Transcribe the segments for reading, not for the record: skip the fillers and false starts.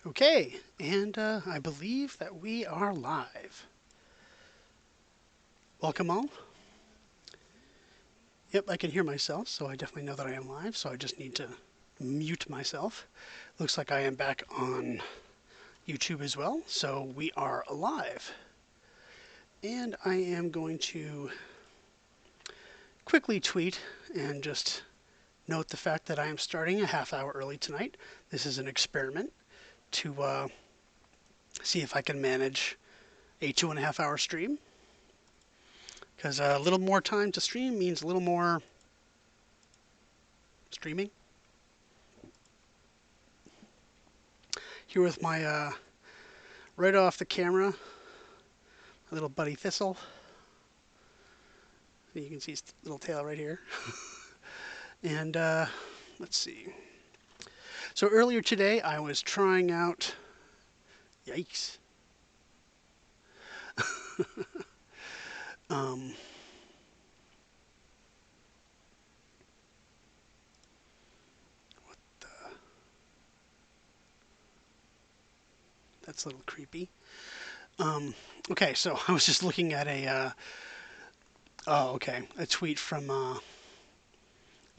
Okay, and I believe that we are live. Welcome all. Yep, I can hear myself, so I definitely know that I am live, so I just need to mute myself. Looks like I am back on YouTube as well, so we are live. And I am going to quickly tweet and just note the fact that I am starting a half hour early tonight. This is an experiment to see if I can manage a 2.5 hour stream. Because a little more time to stream means a little more streaming. Here with my right off the camera, my little buddy Thistle. You can see his little tail right here. And let's see. So earlier today, I was trying out. Yikes. um, what the? That's a little creepy. Okay, so I was just looking at a. Oh, okay, a tweet from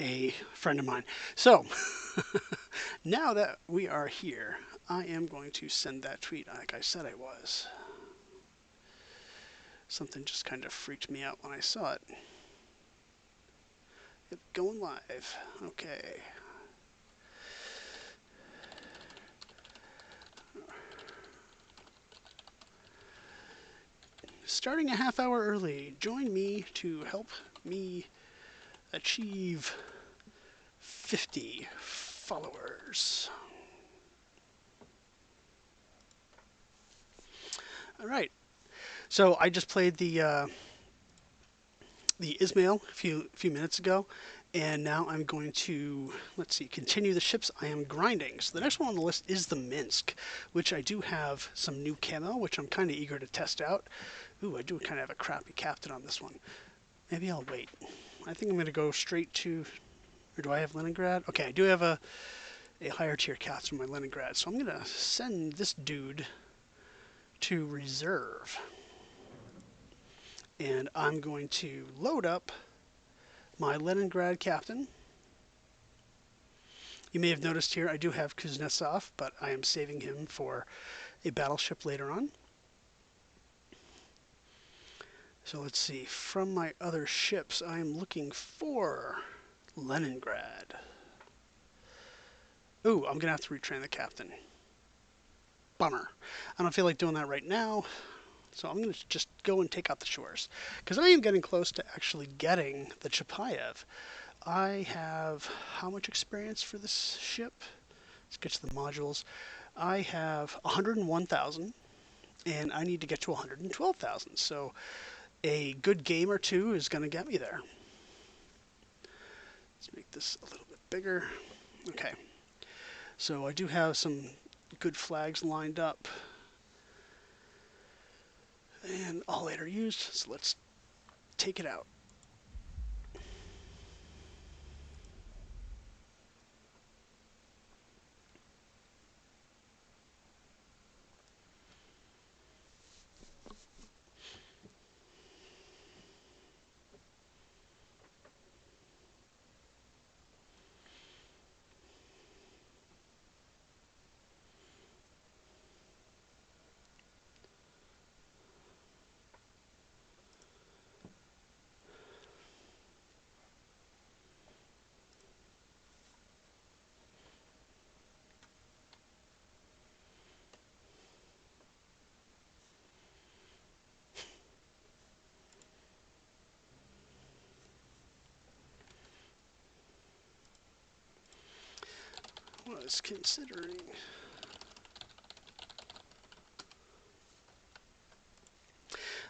a friend of mine. So now that we are here, I am going to send that tweet like I said I was. Something just kind of freaked me out when I saw it. Yep, going live. Okay. Starting a half hour early. Join me to help me achieve 50 followers. All right. So I just played the Ismail a few minutes ago, and now I'm going to, let's see, continue the ships I am grinding. So the next one on the list is the Minsk, which I do have some new camo, which I'm kind of eager to test out. Ooh, I do kind of have a crappy captain on this one. Maybe I'll wait. I think I'm going to go straight to, or do I have Leningrad? Okay, I do have a higher tier captain from my Leningrad, so I'm going to send this dude to reserve. And I'm going to load up my Leningrad captain. You may have noticed here I do have Kuznetsov, but I am saving him for a battleship later on. So let's see, from my other ships, I am looking for Leningrad. Ooh, I'm going to have to retrain the captain. Bummer. I don't feel like doing that right now, so I'm going to just go and take out the shores. Because I am getting close to actually getting the Chapayev. I have how much experience for this ship? Let's get to the modules. I have 101,000, and I need to get to 112,000. So a good game or two is going to get me there. Let's make this a little bit bigger. Okay. So I do have some good flags lined up. And all later used, so let's take it out. Was considering.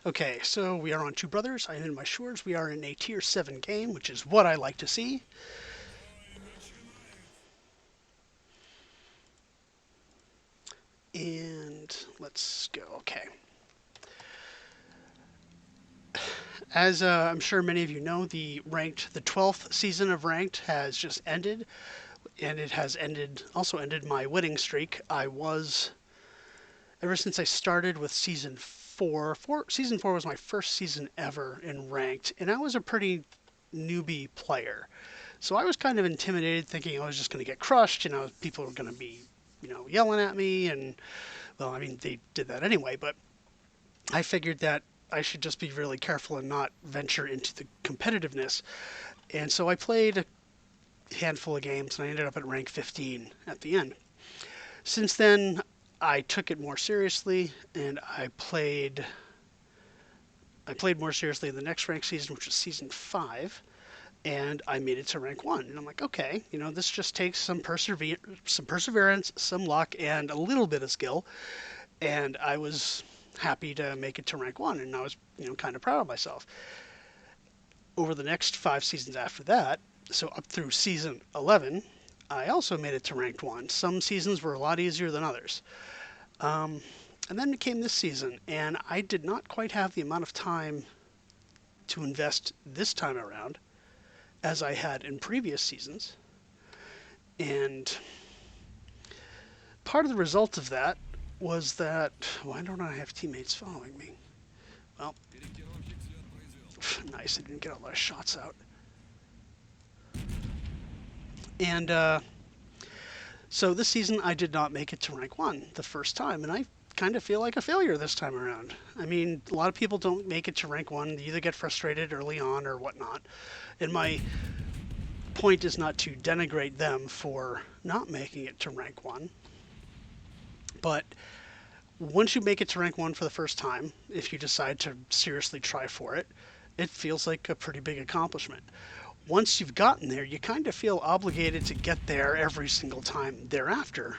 Okay, so we are on Two Brothers. I am in my shores. We are in a tier 7 game, which is what I like to see. And let's go. Okay. As I'm sure many of you know, the 12th season of Ranked has just ended, and it has also ended my winning streak. Ever since I started with season four was my first season ever in ranked, and I was a pretty newbie player. So I was kind of intimidated, thinking I was just going to get crushed. People were going to be, yelling at me, and well, I mean, they did that anyway. But I figured that I should just be really careful and not venture into the competitiveness. And so I played a handful of games, and I ended up at rank 15 at the end. Since then, I took it more seriously, and I played more seriously in the next rank season, which was season 5, and I made it to rank 1. And I'm like, okay, this just takes some perseverance, some luck, and a little bit of skill. And I was happy to make it to rank 1, and I was, kind of proud of myself. Over the next 5 seasons after that, so up through season 11, I also made it to ranked 1. Some seasons were a lot easier than others. And then came this season, and I did not quite have the amount of time to invest this time around as I had in previous seasons. And part of the result of that was that, why don't I have teammates following me? Well, nice, I didn't get a lot of shots out. And so this season I did not make it to rank 1 the first time, and I kind of feel like a failure this time around. I mean, a lot of people don't make it to rank 1. They either get frustrated early on or whatnot. And my point is not to denigrate them for not making it to rank 1. But once you make it to rank 1 for the first time, if you decide to seriously try for it, it feels like a pretty big accomplishment. Once you've gotten there, you kind of feel obligated to get there every single time thereafter.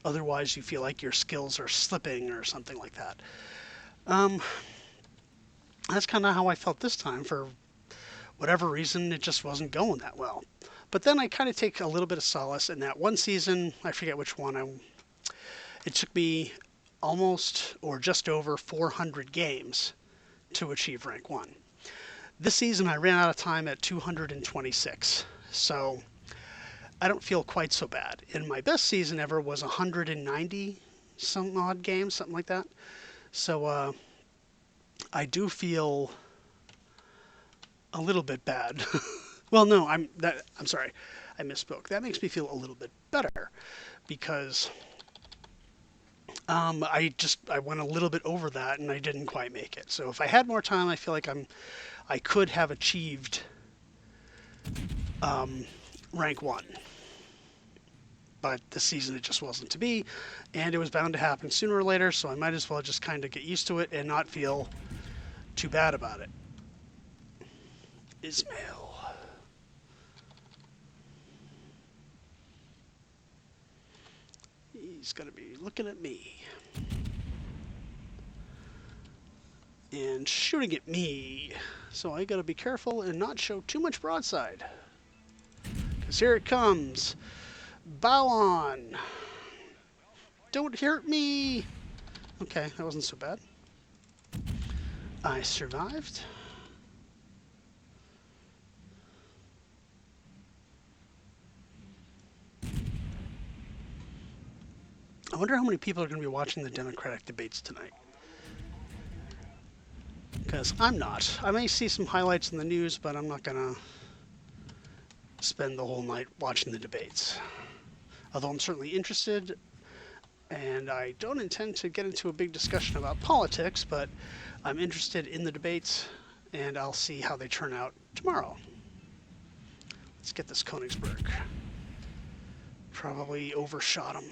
Otherwise, you feel like your skills are slipping or something like that. That's kind of how I felt this time. For whatever reason, it just wasn't going that well. But then I kind of take a little bit of solace in that one season. I forget which one. It took me almost or just over 400 games to achieve rank 1. This season, I ran out of time at 226. So I don't feel quite so bad. And my best season ever was 190 some odd games, something like that. So I do feel a little bit bad. Well, no, I'm sorry, I misspoke. That makes me feel a little bit better because I went a little bit over that and I didn't quite make it. So if I had more time, I feel like I could have achieved rank 1. But this season it just wasn't to be, and it was bound to happen sooner or later, so I might as well just kind of get used to it and not feel too bad about it. Ismail. He's going to be looking at me. And shooting at me. So I got to be careful and not show too much broadside. Because here it comes. Bow on. Don't hurt me. Okay, that wasn't so bad. I survived. I wonder how many people are going to be watching the Democratic debates tonight. Because I'm not. I may see some highlights in the news, but I'm not going to spend the whole night watching the debates. Although I'm certainly interested, and I don't intend to get into a big discussion about politics, but I'm interested in the debates, and I'll see how they turn out tomorrow. Let's get this Königsberg. Probably overshot him.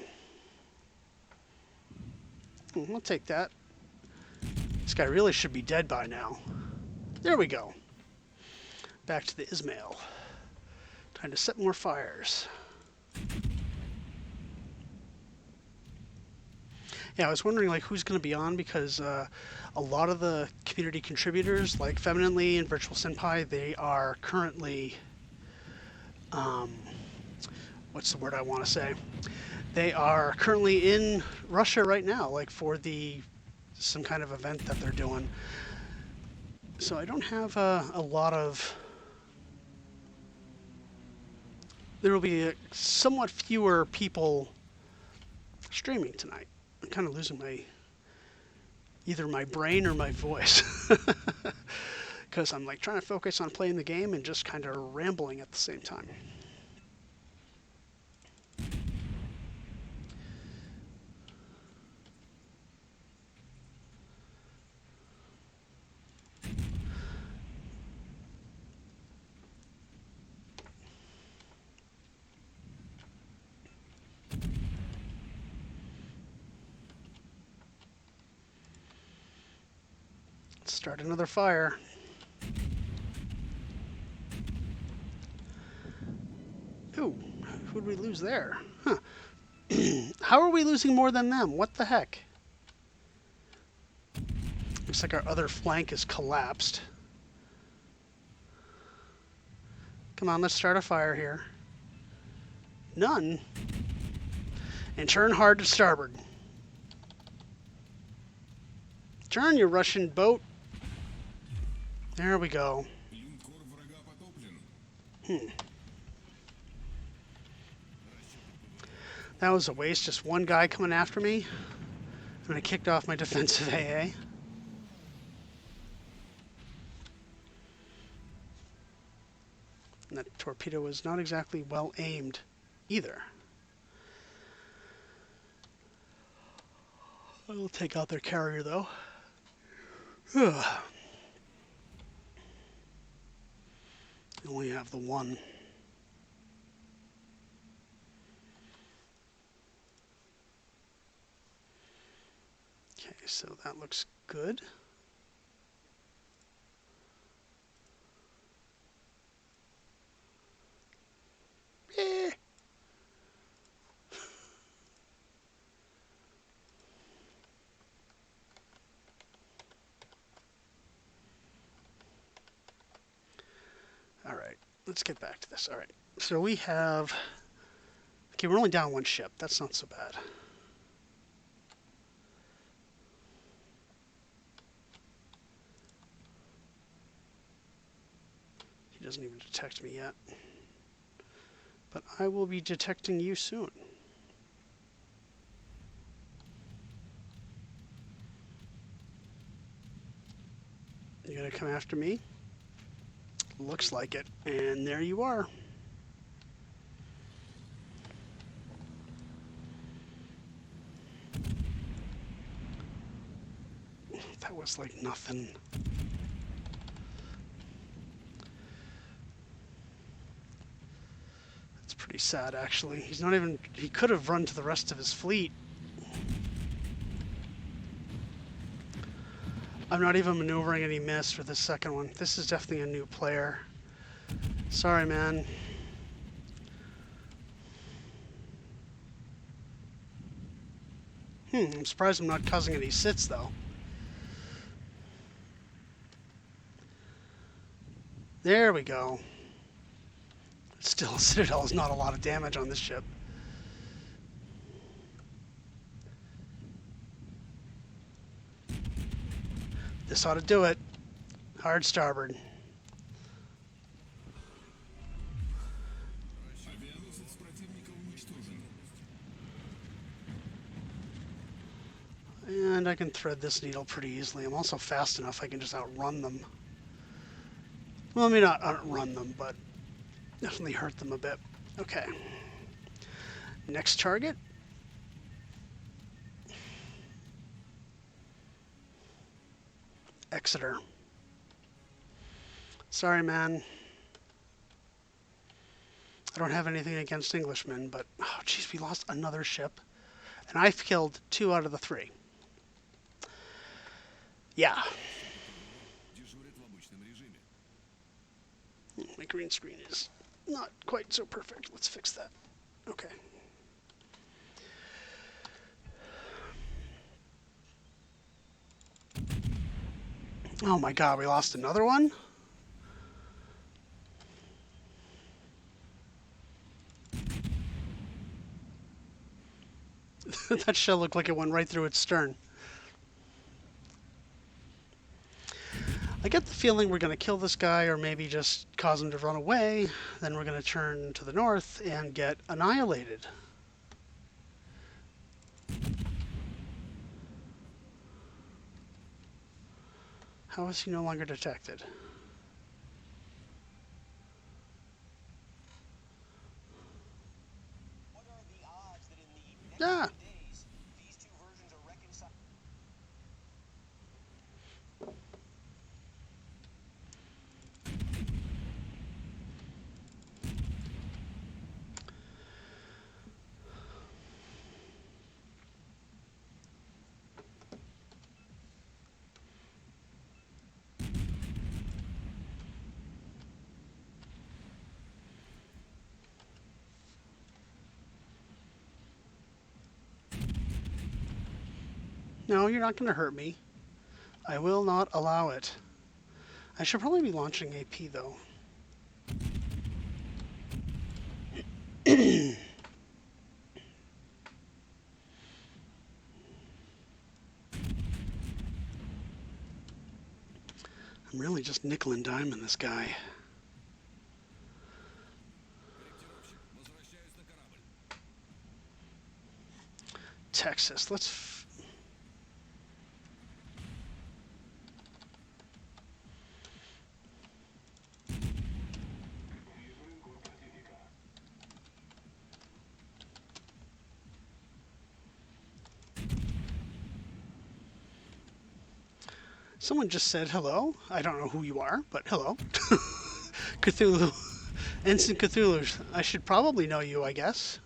We'll take that. This guy really should be dead by now. There we go. Back to the Ismail. Time to set more fires. Yeah, I was wondering like who's going to be on because a lot of the community contributors, like Feminitely and Virtual Senpai, they are currently, what's the word I want to say? They are currently in Russia right now, like for some kind of event that they're doing. So I don't have a lot of there will be somewhat fewer people streaming tonight. I'm kind of losing either my brain or my voice. Because I'm like trying to focus on playing the game and just kind of rambling at the same time. Let's start another fire. Ooh, who'd we lose there? Huh. How are we losing more than them? What the heck? Looks like our other flank is collapsed. Come on, let's start a fire here. None. And turn hard to starboard. Turn, you Russian boat. There we go. That was a waste. Just one guy coming after me. And I kicked off my defensive AA. And that torpedo was not exactly well aimed either. I'll take out their carrier though. I only have the one. Okay, so that looks good. Eh. All right, let's get back to this. All right, so we have... Okay, we're only down one ship. That's not so bad. He doesn't even detect me yet. But I will be detecting you soon. You gonna come after me? Looks like it. And there you are. That was like nothing. That's pretty sad, actually. He's not even... He could have run to the rest of his fleet. I'm not even maneuvering any miss for this second one. This is definitely a new player. Sorry, man. I'm surprised I'm not causing any sits, though. There we go. Still, Citadel is not a lot of damage on this ship. This ought to do it. Hard starboard. And I can thread this needle pretty easily. I'm also fast enough I can just outrun them. Well, I mean, not outrun them, but definitely hurt them a bit. Okay. Next target. Exeter. Sorry, man. I don't have anything against Englishmen, but, oh, geez, we lost another ship. And I've killed 2 out of the 3. Yeah. My green screen is not quite so perfect. Let's fix that. Okay. Oh my god, we lost another one? That shell looked like it went right through its stern. I get the feeling we're going to kill this guy or maybe just cause him to run away. Then we're going to turn to the north and get annihilated. How is he no longer detected? Ah! No, you're not going to hurt me. I will not allow it. I should probably be launching AP, though. I'm really just nickel and diming this guy. Texas, let's... Someone just said hello. I don't know who you are, but hello. Cthulhu. Ensign Cthulhu. I should probably know you, I guess.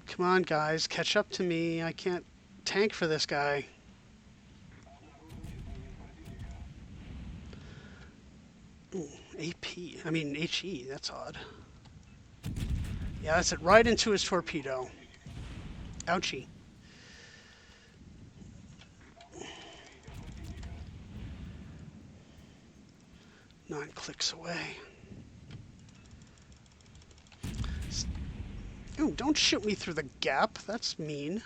Come on, guys. Catch up to me. I can't tank for this guy. Ooh, AP. I mean, HE. That's odd. Yeah, that's it. Right into his torpedo. Ouchie. Nine clicks away. Ooh, don't shoot me through the gap. That's mean.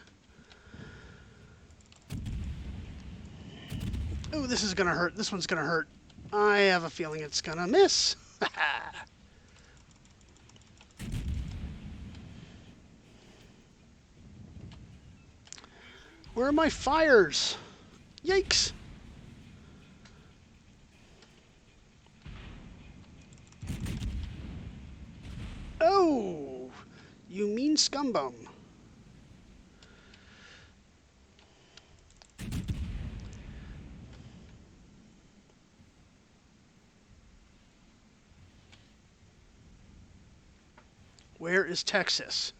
Ooh, this is gonna hurt. This one's gonna hurt. I have a feeling it's gonna miss. Where are my fires? Yikes. Oh, you mean scumbum. Where is Texas?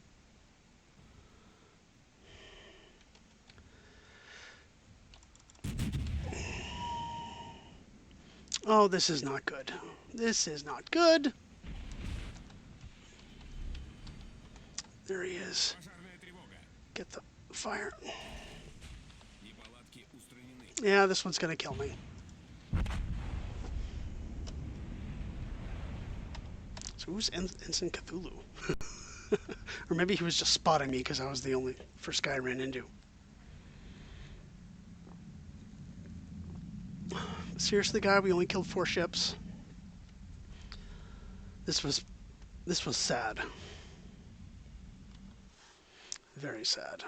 Oh, this is not good. This is not good. There he is. Get the fire. Yeah, this one's gonna kill me. So who's Ensign Cthulhu? Or maybe he was just spotting me because I was the only first guy I ran into. Seriously, guy, we only killed 4 ships. This was sad. Very sad.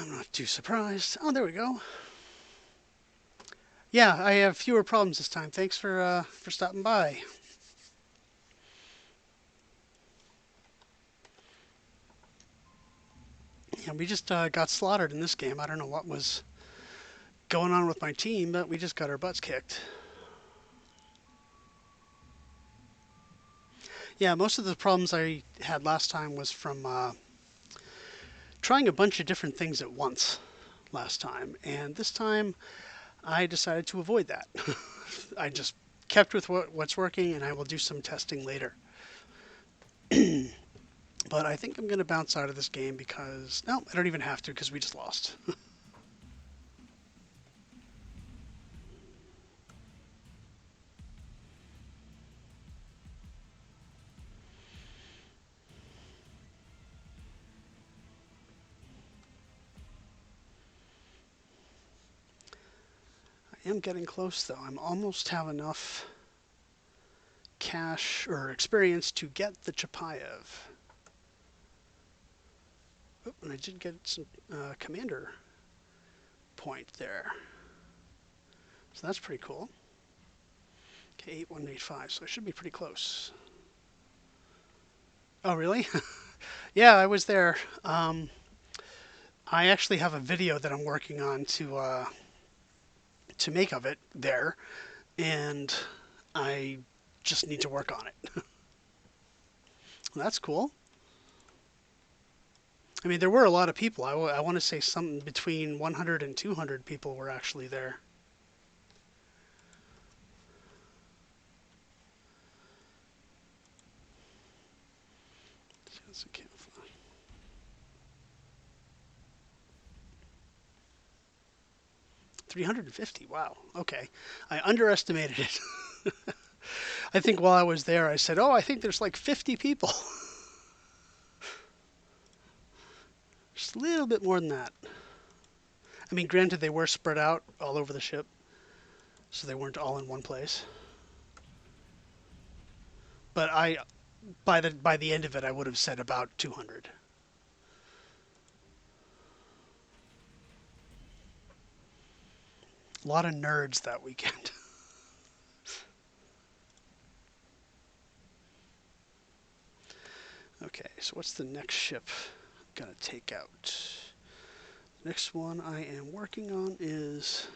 I'm not too surprised. Oh, there we go. Yeah, I have fewer problems this time. Thanks for stopping by. Yeah, we just got slaughtered in this game. I don't know what was going on with my team, but we just got our butts kicked. Yeah, most of the problems I had last time was from trying a bunch of different things at once last time, and this time I decided to avoid that. I just kept with what's working, and I will do some testing later. But I think I'm going to bounce out of this game because, no, I don't even have to because we just lost. I am getting close though. I'm almost have enough cash or experience to get the Chapayev. Oh, and I did get some commander point there. So that's pretty cool. Okay, 8185, so I should be pretty close. Oh, really? Yeah, I was there. I actually have a video that I'm working on to make of it there, and I just need to work on it. Well, that's cool. I mean, there were a lot of people. I want to say something between 100 and 200 people were actually there. That's a camouflage. 350. Wow. Okay. I underestimated it. I think while I was there, I said, "Oh, I think there's like 50 people." Just a little bit more than that. I mean, granted, they were spread out all over the ship, so they weren't all in one place. But by the end of it, I would have said about 200. A lot of nerds that weekend. Okay, so what's the next ship I'm gonna take out? Next one I am working on is...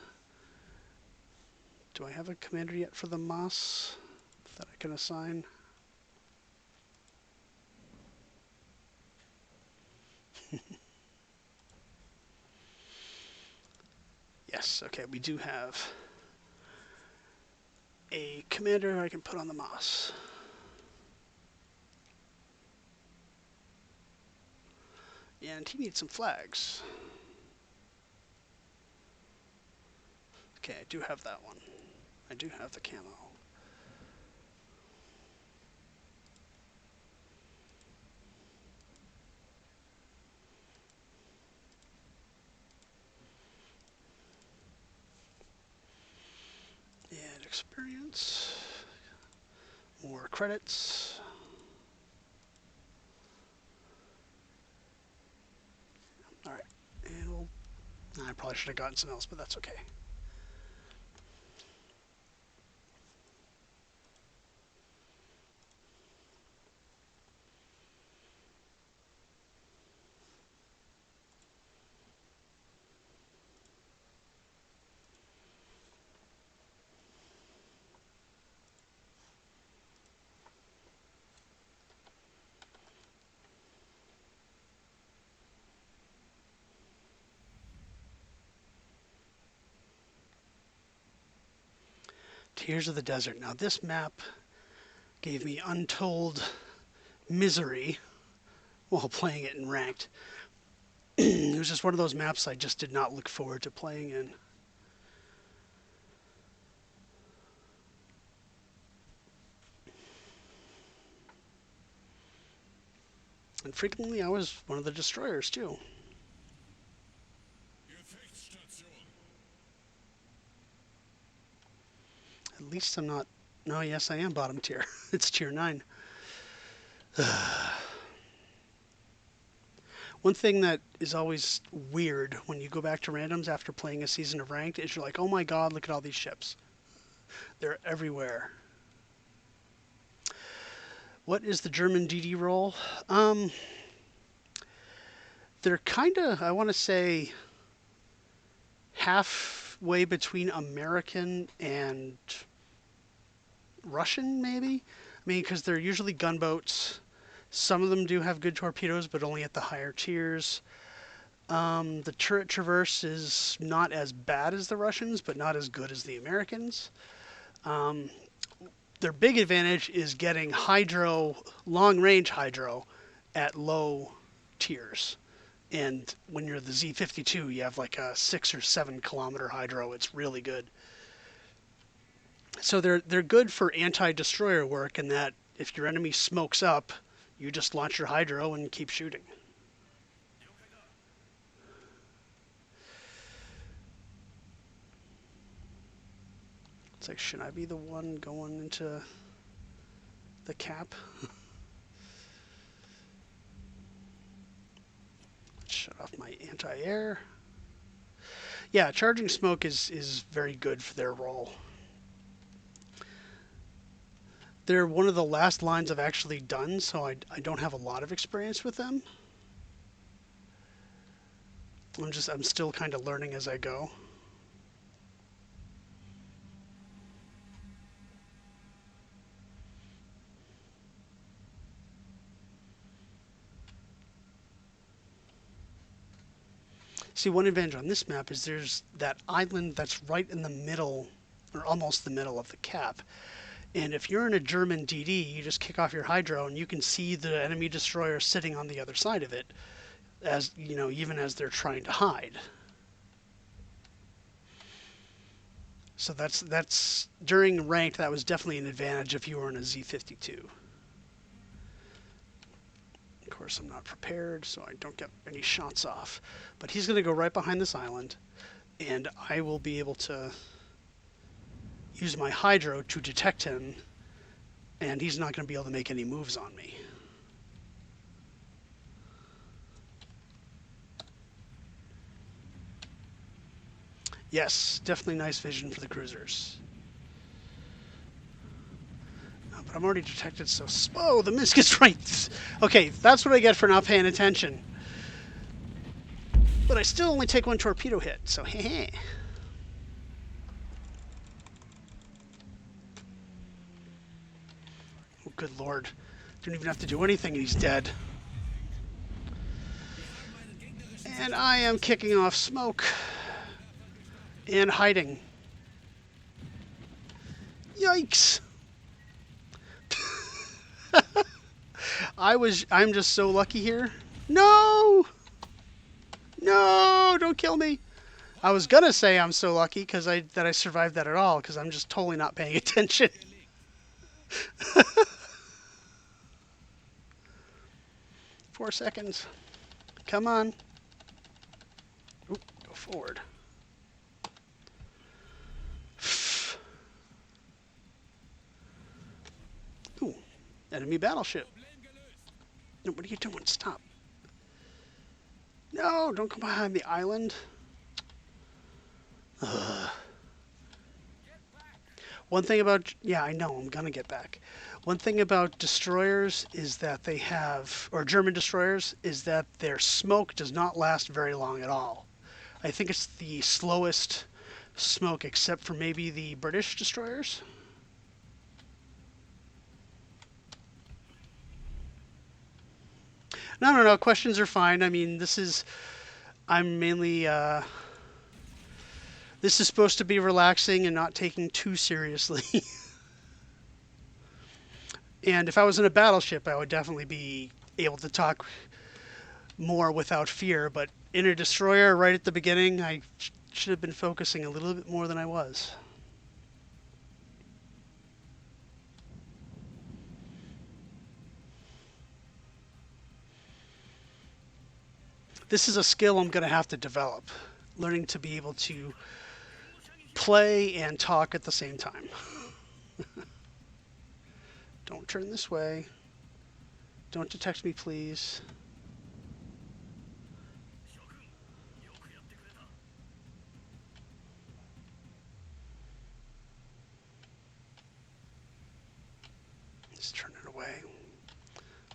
Do I have a commander yet for the Moss that I can assign? Yes, okay, we do have a commander I can put on the Moss. And he needs some flags. Okay, I do have that one. I do have the camo. And experience. More credits. Alright, and we'll... I probably should have gotten some else, but that's okay. Tears of the Desert. Now this map gave me untold misery while playing it in ranked. It was just one of those maps I just did not look forward to playing in. And frequently I was one of the destroyers too. At least I'm not... No, yes, I am bottom tier. It's tier 9. One thing that is always weird when you go back to randoms after playing a season of ranked is you're like, oh my god, look at all these ships. They're everywhere. What is the German DD role? They're kind of, I want to say, halfway between American and Russian, maybe? I mean, because they're usually gunboats. Some of them do have good torpedoes, but only at the higher tiers. The turret traverse is not as bad as the Russians, but not as good as the Americans. Um, their big advantage is getting hydro, long-range hydro, at low tiers. And when you're the Z52, you have like a 6 or 7 kilometer hydro. It's really good. So they're good for anti-destroyer work in that if your enemy smokes up, you just launch your hydro and keep shooting. It's like, should I be the one going into the cap? Let's shut off my anti-air. Yeah, charging smoke is very good for their role. They're one of the last lines I've actually done, so I don't have a lot of experience with them. I'm still kind of learning as I go. See, one advantage on this map is there's that island that's right in the middle, or almost the middle of the cap. And if you're in a German DD, you just kick off your hydro and you can see the enemy destroyer sitting on the other side of it, as you know, even as they're trying to hide. So that's during ranked, that was definitely an advantage if you were in a Z52. Of course, I'm not prepared, so I don't get any shots off. But he's going to go right behind this island, and I will be able to use my hydro to detect him, and he's not going to be able to make any moves on me. Yes, definitely nice vision for the cruisers. But I'm already detected, so... Oh, the Minsk is right! Okay, that's what I get for not paying attention. But I still only take 1 torpedo hit, so heh. Oh, good lord. Don't even have to do anything and he's dead. And I am kicking off smoke. And hiding. Yikes! I'm just so lucky here. No! No! Don't kill me! I was gonna say I'm so lucky that I survived that at all, because I'm just totally not paying attention. 4 seconds. Come on. Oop, go forward. Ooh, enemy battleship. No, what are you doing? Stop. No, don't come behind the island. Ugh. One thing about... Yeah, I know, I'm gonna get back. One thing about destroyers is that they have... Or German destroyers, is that their smoke does not last very long at all. I think it's the slowest smoke, except for maybe the British destroyers. No. Questions are fine. I mean, I'm mainly... This is supposed to be relaxing and not taking too seriously. And if I was in a battleship, I would definitely be able to talk more without fear. But in a destroyer right at the beginning, I should have been focusing a little bit more than I was. This is a skill I'm going to have to develop. Learning to be able to play and talk at the same time. Don't turn this way. Don't detect me, please.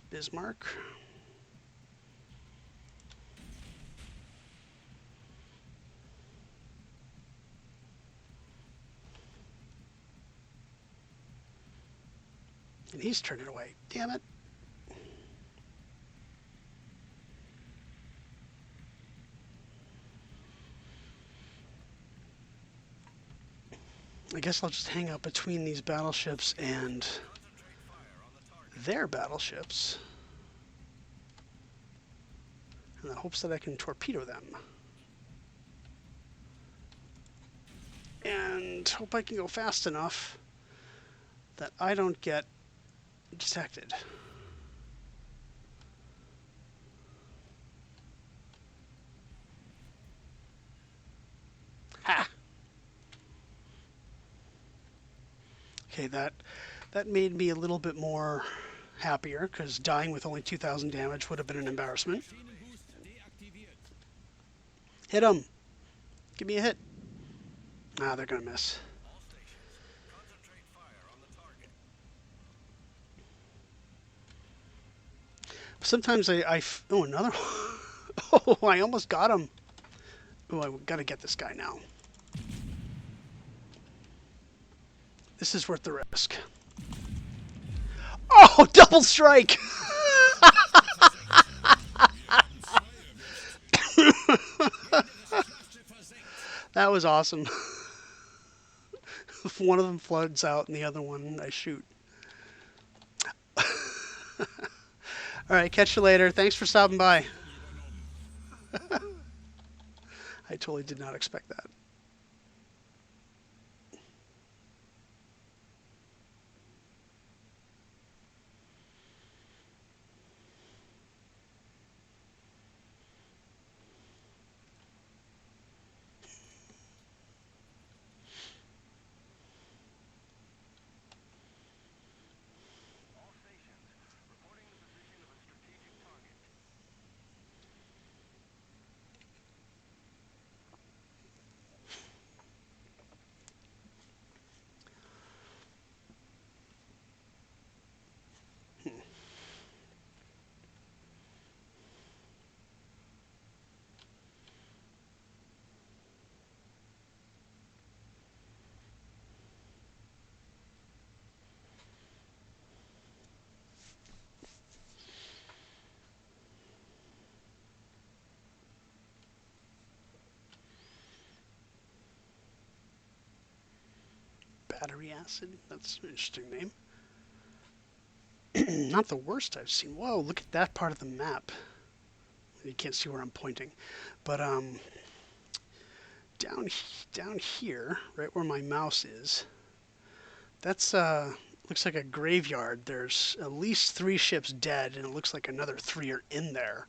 Bismarck. And he's turning away. Damn it. I guess I'll just hang out between these battleships and their battleships in the hopes that I can torpedo them. And hope I can go fast enough that I don't get detected. Ha! Okay, that made me a little bit more happier, because dying with only 2,000 damage would have been an embarrassment. Hit him! Give me a hit. Ah, they're gonna miss. Sometimes oh, another one. Oh, I almost got him. Oh, I gotta get this guy now. This is worth the risk. Oh, double strike! That was awesome. One of them floods out and the other one I shoot. All right, catch you later. Thanks for stopping by. I totally did not expect that. Battery acid. That's an interesting name. Not the worst I've seen. Whoa, look at that part of the map. You can't see where I'm pointing, but down here, right where my mouse is, that's looks like a graveyard. There's at least 3 ships dead, and it looks like another 3 are in there.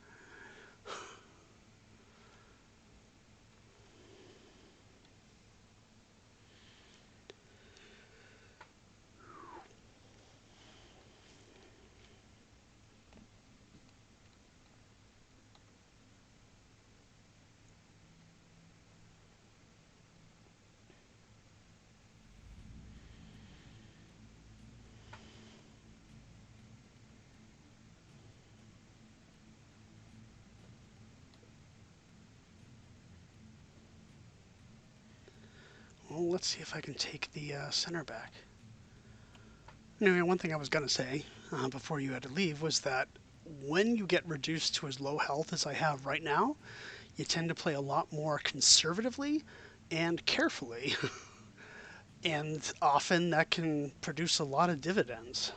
Well, let's see if I can take the center back. Anyway, one thing I was going to say before you had to leave was that when you get reduced to as low health as I have right now, you tend to play a lot more conservatively and carefully. And often that can produce a lot of dividends.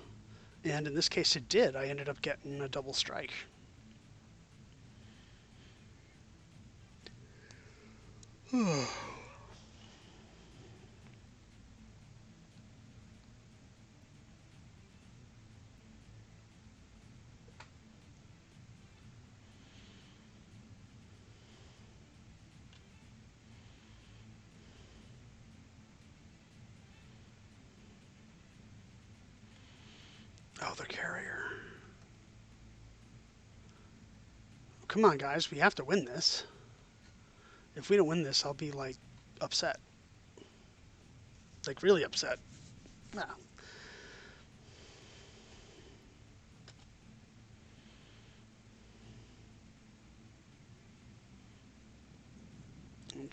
And in this case it did. I ended up getting a double strike. Oh, the carrier. Come on, guys. We have to win this. If we don't win this, I'll be, like, upset. Like, really upset. Nah.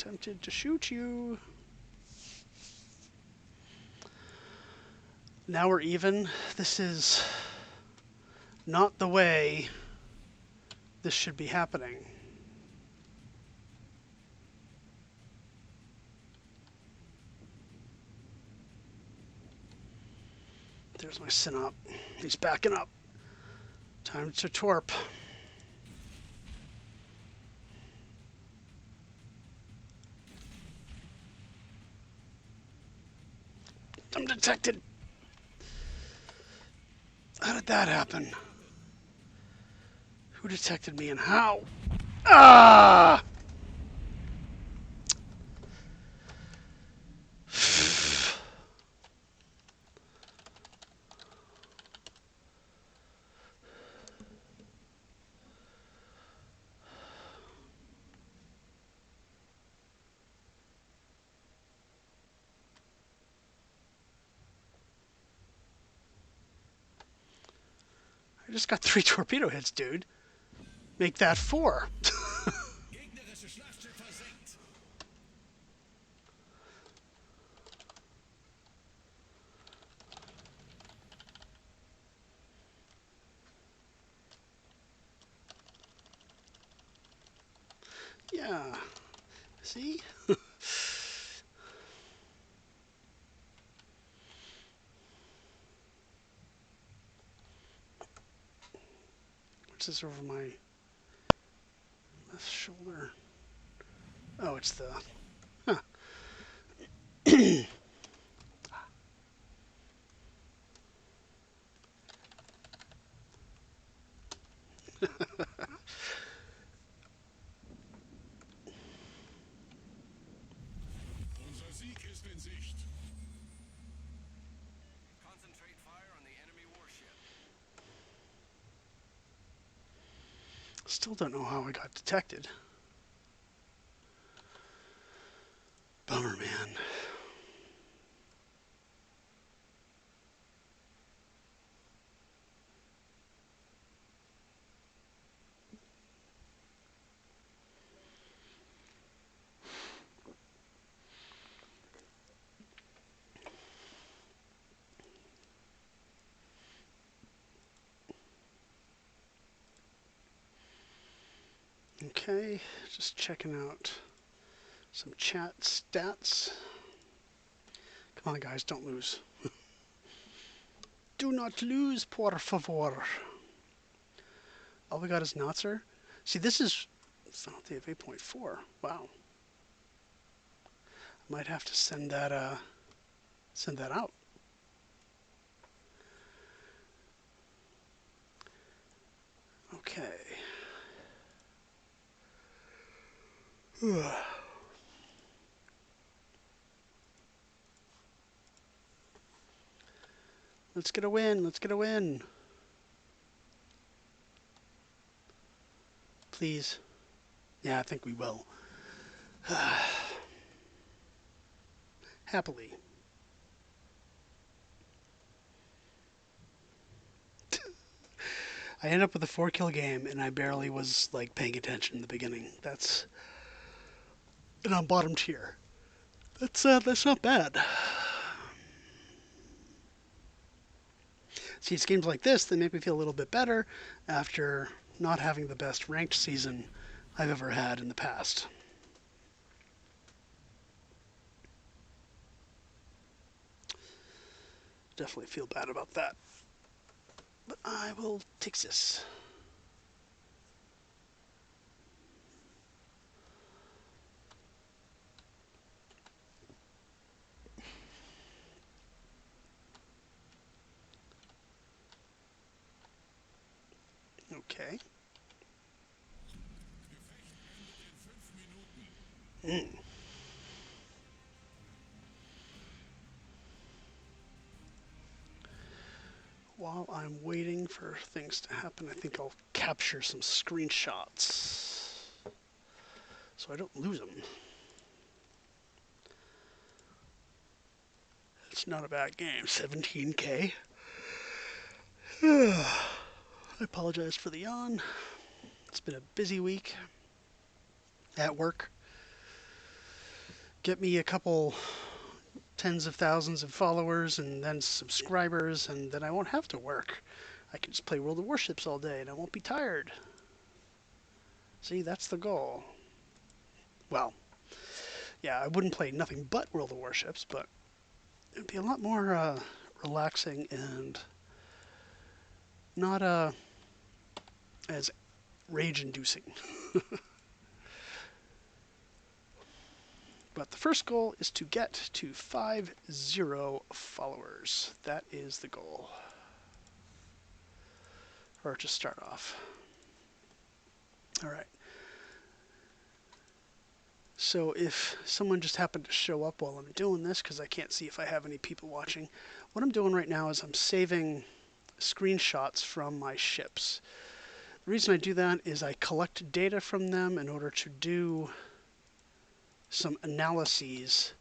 tempted to shoot you. Now we're even. This is not the way this should be happening. There's my Synop. He's backing up. Time to twerp. I'm detected. How did that happen? Who detected me and how? Ah! I just got 3 torpedo hits, dude. Make that 4. Yeah. See? What's this over my left shoulder? Oh, it's the... Huh. Unser Sieg ist in Sicht. Concentrate fire on the enemy warship. Still don't know how I got detected. Bummer, man. Okay, just checking out some chat stats. Come on, guys, don't lose. Do not lose, por favor. All we got is Notzer. See, this is Penalty of 8.4. Wow. Might have to send that out. Okay. Let's get a win. Let's get a win. Please. Yeah, I think we will. Happily. I end up with a 4-kill game, and I barely was like paying attention in the beginning. And I'm bottom tier. That's not bad. See, it's games like this that make me feel a little bit better after not having the best ranked season I've ever had in the past. Definitely feel bad about that. But I will take this. Okay. While I'm waiting for things to happen, I think I'll capture some screenshots so I don't lose them. It's not a bad game. 17K. I apologize for the yawn. It's been a busy week at work. get me a couple tens of thousands of followers and then subscribers, and then I won't have to work. I can just play World of Warships all day and I won't be tired. See, that's the goal. Well, yeah, I wouldn't play nothing but World of Warships, but it'd be a lot more relaxing and not as rage-inducing. But the first goal is to get to 50 followers. That is the goal. Or to start off. All right. So if someone just happened to show up while I'm doing this, because I can't see if I have any people watching, what I'm doing right now is I'm saving screenshots from my ships. The reason I do that is I collect data from them in order to do some analyses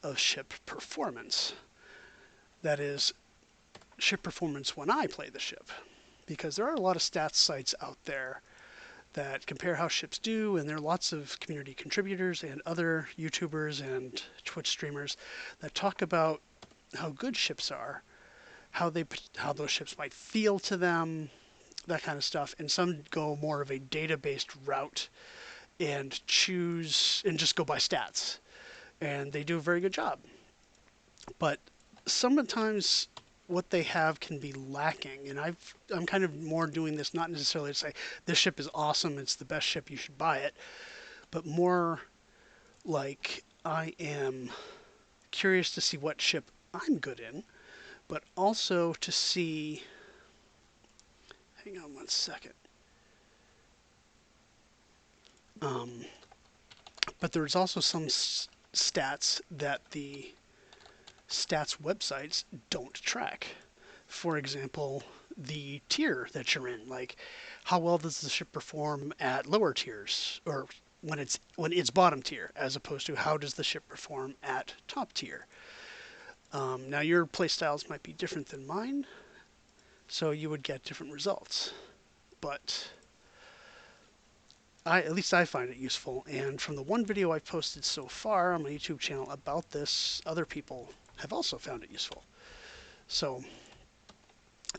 of ship performance. That is, ship performance when I play the ship. Because there are a lot of stats sites out there that compare how ships do, and there are lots of community contributors and other YouTubers and Twitch streamers that talk about how good ships are, how those ships might feel to them, that kind of stuff. And some go more of a data-based route and choose and just go by stats, and they do a very good job. But sometimes what they have can be lacking, and I'm kind of more doing this not necessarily to say this ship is awesome, it's the best ship, you should buy it, but more like I am curious to see what ship I'm good in, but also to see. Hang on one second. Um, but there's also some stats that the stats websites don't track. For example, the tier that you're in, like how well does the ship perform at lower tiers, or when it's bottom tier, as opposed to how does the ship perform at top tier. Now your playstyles might be different than mine, so you would get different results. But at least I find it useful, and from the one video I've posted so far on my YouTube channel about this, other people have also found it useful. So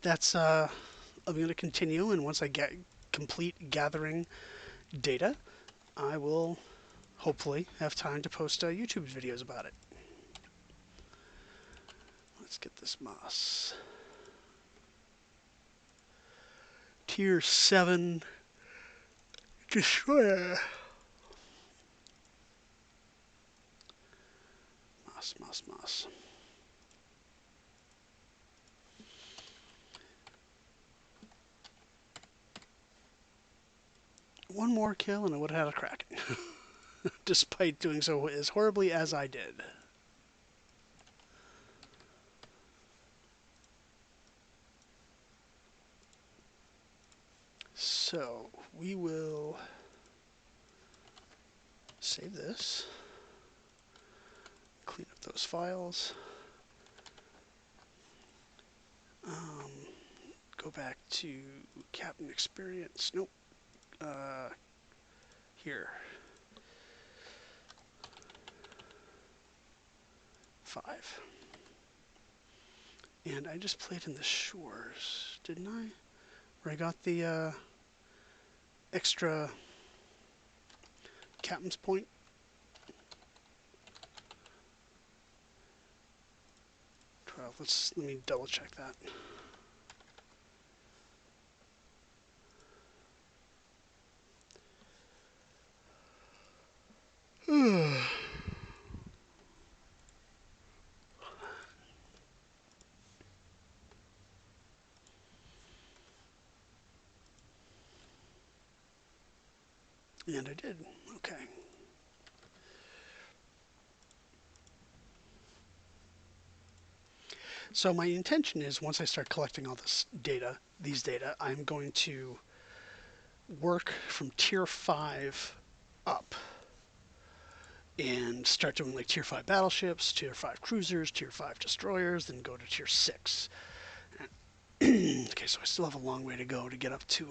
that's I'm going to continue, and once I get complete gathering data, I will hopefully have time to post YouTube videos about it. Let's get this moss. Tier 7 Destroyer. Moss, moss, moss. One more kill and I would have had a Kraken. Despite doing so as horribly as I did. So we will save this, clean up those files, go back to Captain Experience. Nope. Here. 5. And I just played in the shores, didn't I? Where I got the extra captain's point. 12. Let me double check that. And I did. Okay. So my intention is once I start collecting all this data, I'm going to work from tier 5 up and start doing like tier 5 battleships, tier 5 cruisers, tier 5 destroyers, then go to tier 6. Okay, so I still have a long way to go to get up to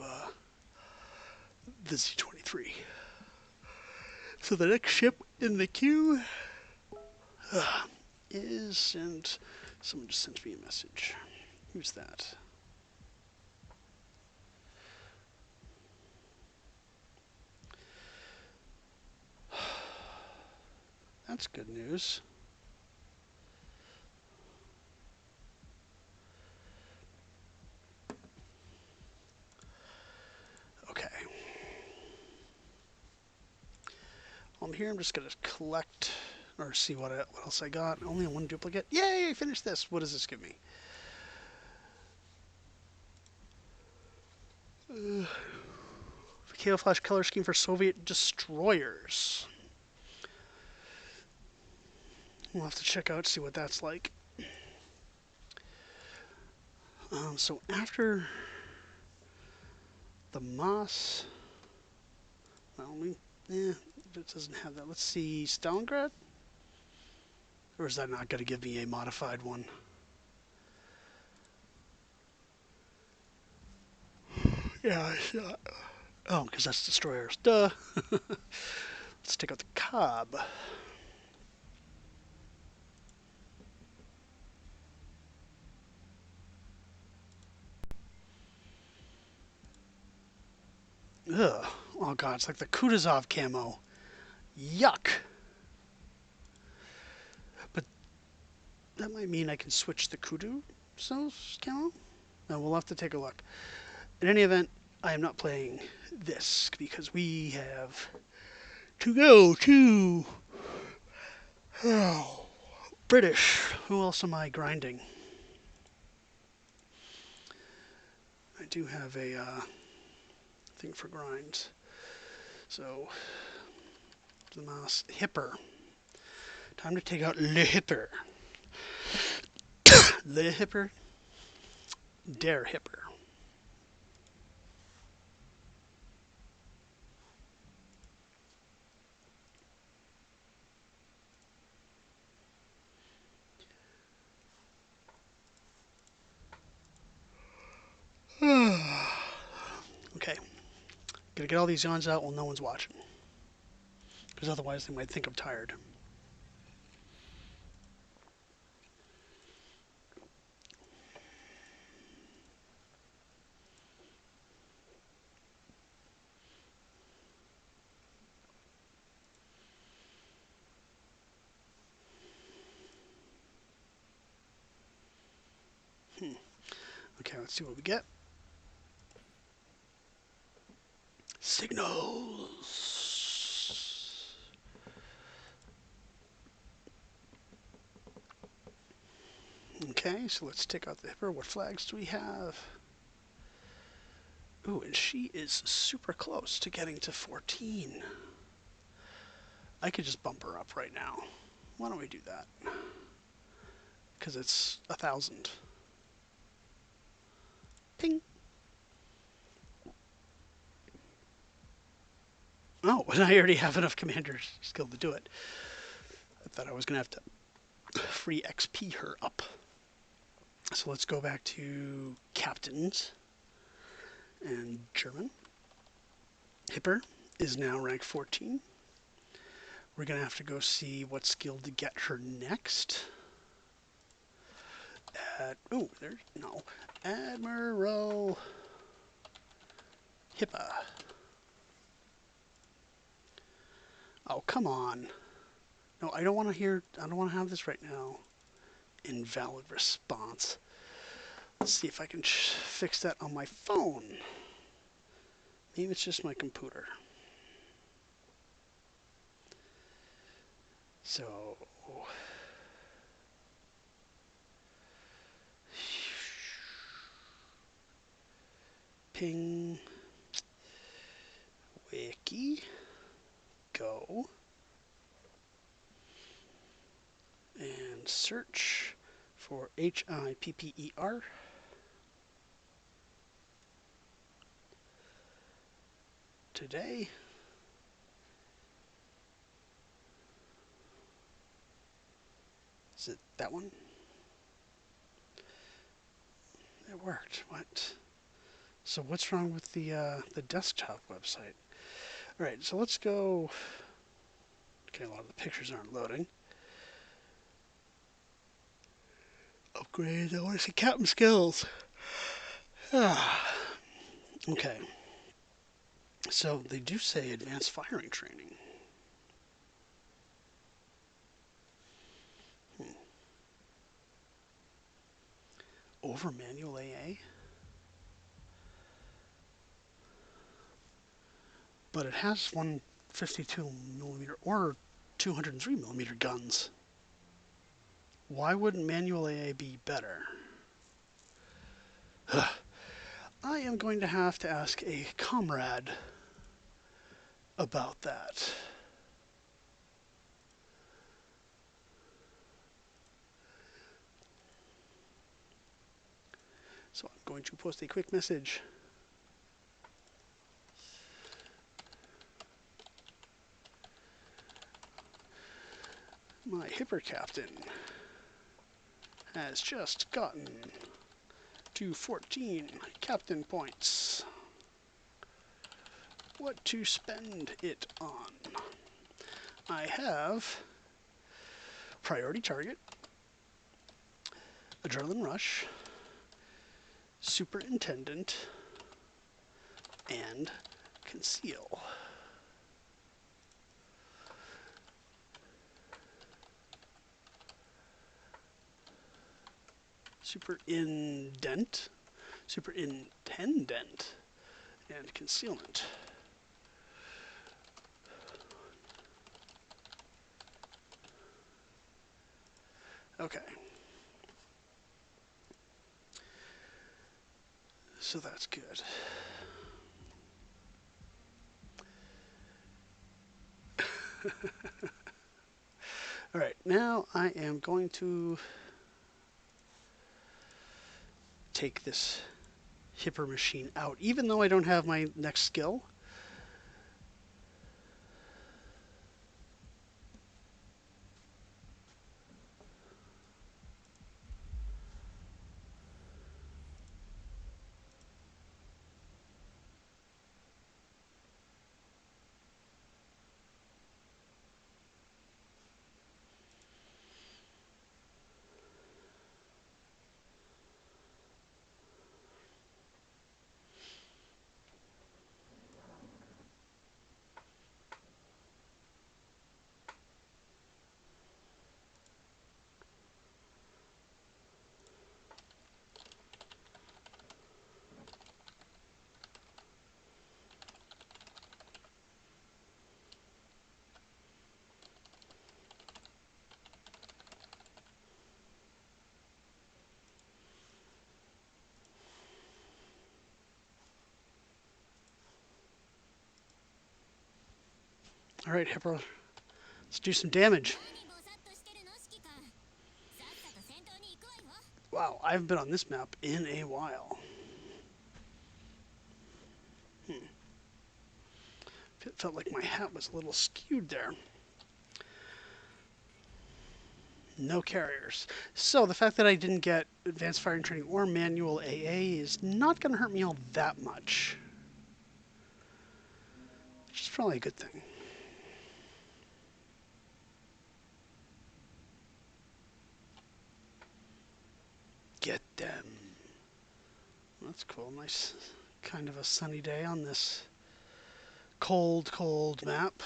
the Z-23. So the next ship in the queue Is and someone just sent me a message. Who's that? That's good news. Okay. While I'm here, I'm just gonna collect or see what else I got. Only one duplicate. Yay! I finished this. What does this give me? Camouflage color scheme for Soviet destroyers. We'll have to check out, see what that's like. So after the Moss, well, if it doesn't have that, let's see, Stalingrad? Or is that not going to give me a modified one? Yeah, yeah. Oh, because that's destroyers. Duh. Let's take out the Cobb. Ugh. Oh god, it's like the Kutuzov camo. Yuck. But that might mean I can switch the Kutuzov's camo? No, we'll have to take a look. In any event, I am not playing this because we have to go to British. Who else am I grinding? I do have a thing for grinds. So, the mouse hipper. Time to take out Le Hipper. Le Hipper. Der Hipper. Okay. Gotta get all these yawns out while no one's watching. Because otherwise they might think I'm tired. Okay, let's see what we get. Signals. Okay, so let's take out the hipper. What flags do we have? Ooh, and she is super close to getting to 14. I could just bump her up right now. Why don't we do that? Because it's 1,000. Ping. Oh, and I already have enough commander skill to do it. I thought I was going to have to free XP her up. So let's go back to captains and German. Hipper is now rank 14. We're going to have to go see what skill to get her next. There's no. Admiral Hippa. Oh, come on. No, I don't want to have this right now. Invalid response. Let's see if I can fix that on my phone. Maybe it's just my computer. So, ping, wiki, go, and search for HIPPER. Today. Is it that one? It worked. What? So what's wrong with the desktop website? All right, so let's go. Okay, a lot of the pictures aren't loading. Upgrade. I want to see captain skills. Ah, okay. So they do say advanced firing training. Hmm. Over manual AA? But it has 152 millimeter or 203 millimeter guns. Why wouldn't manual AA be better? I am going to have to ask a comrade about that. So I'm going to post a quick message. My hipper captain has just gotten to 14 captain points. What to spend it on? I have priority target, adrenaline rush, superintendent, and conceal. Superintendent, and concealment. Okay. So that's good. All right, now I am going to take this hipper machine out, even though I don't have my next skill. All right, hipper, let's do some damage. Wow, I haven't been on this map in a while. It felt like my hat was a little skewed there. No carriers. So the fact that I didn't get advanced firing training or manual AA is not going to hurt me all that much. Which is probably a good thing. Get them. That's cool. Nice, kind of a sunny day on this cold, cold map.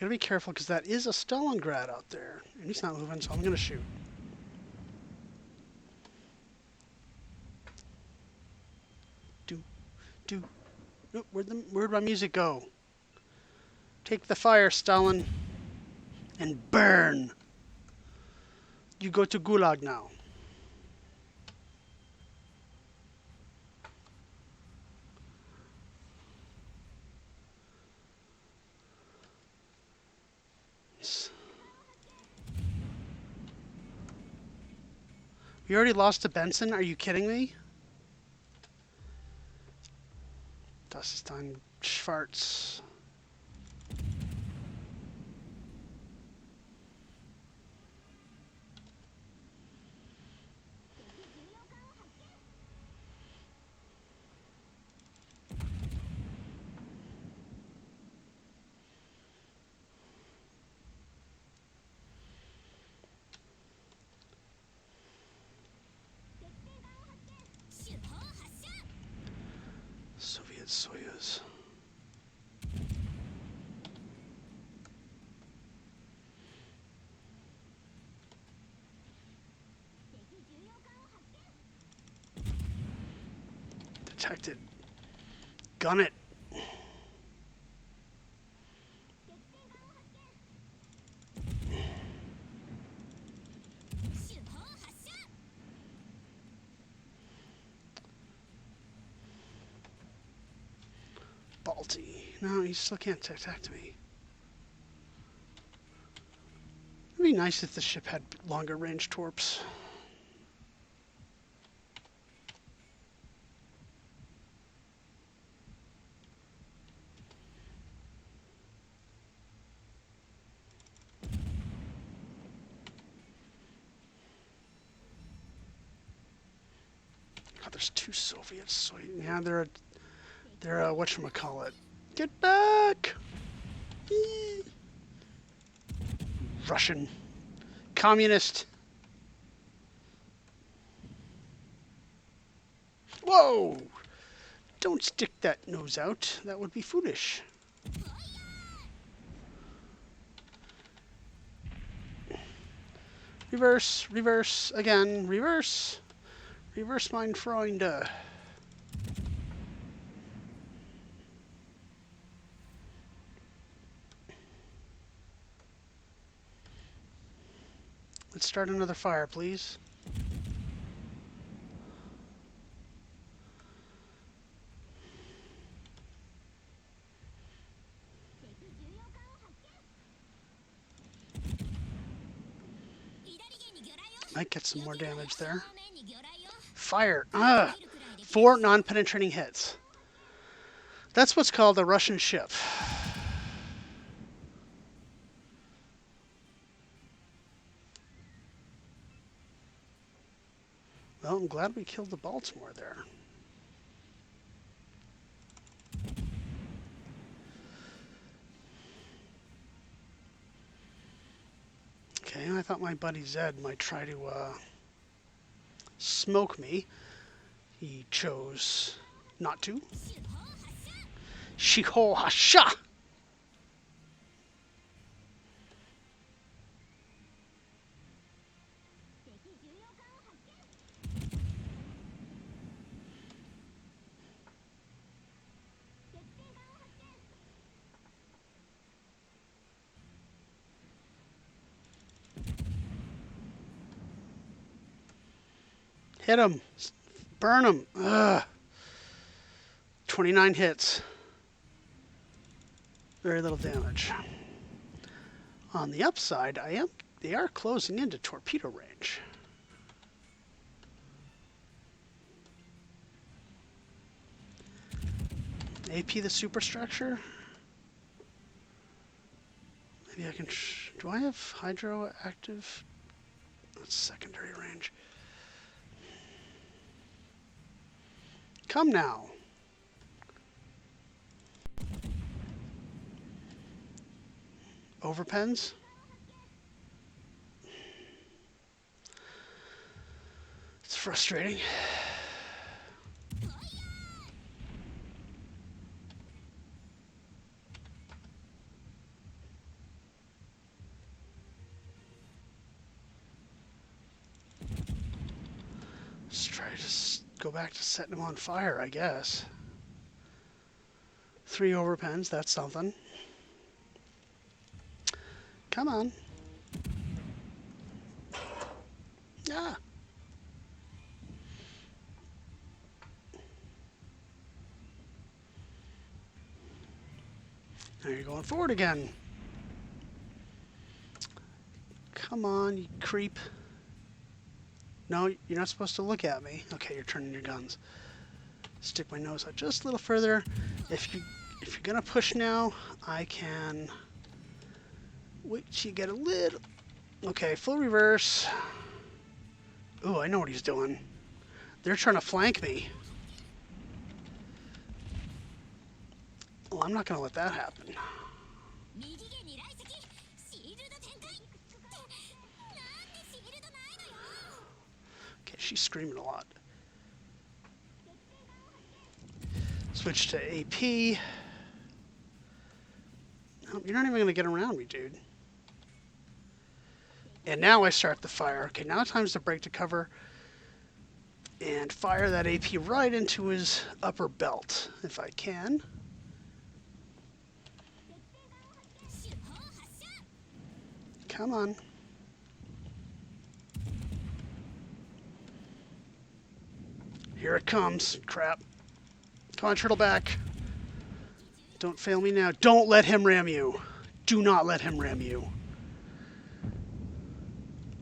gotta be careful because that is a Stalingrad out there. And he's not moving, so I'm gonna shoot. Do, do. Nope, where'd my music go? Take the fire, Stalin, and burn. You go to Gulag now. We already lost to Benson? Are you kidding me? Das ist ein Schwarz. Soviet Soyuz. Detected. Gun it. Balti. No, he still can't detect me. It'd be nice if the ship had longer range torps. God, there's two Soviets. So yeah, they're whatchamacallit. Get back! Eee. Russian. Communist. Whoa! Don't stick that nose out. That would be foolish. Reverse, reverse, again, reverse. Reverse, mein Freunde. Let's start another fire, please. Might get some more damage there. Fire! Ugh! 4 non-penetrating hits. That's what's called a Russian ship. Well, I'm glad we killed the Baltimore there. Okay, I thought my buddy Zed might try to smoke me. He chose not to. Shiho Hasha! Hit him. Burn him. Ugh. 29 hits. Very little damage. On the upside, they are closing into torpedo range. AP the superstructure? Maybe I can... do I have hydro active? That's secondary range. Come now. Overpens? It's frustrating. go back to setting him on fire, I guess. 3 overpens, that's something. Come on. Ah. Now you're going forward again. Come on, you creep. No, you're not supposed to look at me. Okay, you're turning your guns. Stick my nose out just a little further. If you're gonna push now, I can wait till you get a little. Okay, full reverse. Ooh, I know what he's doing. They're trying to flank me. Well, I'm not gonna let that happen. Okay, she's screaming a lot. Switch to AP. No, you're not even gonna get around me, dude. And now I start the fire. Okay, now time's to break to cover and fire that AP right into his upper belt, if I can. Come on. Here it comes. Crap. Come on, turtle back. Don't fail me now. Don't let him ram you. Do not let him ram you.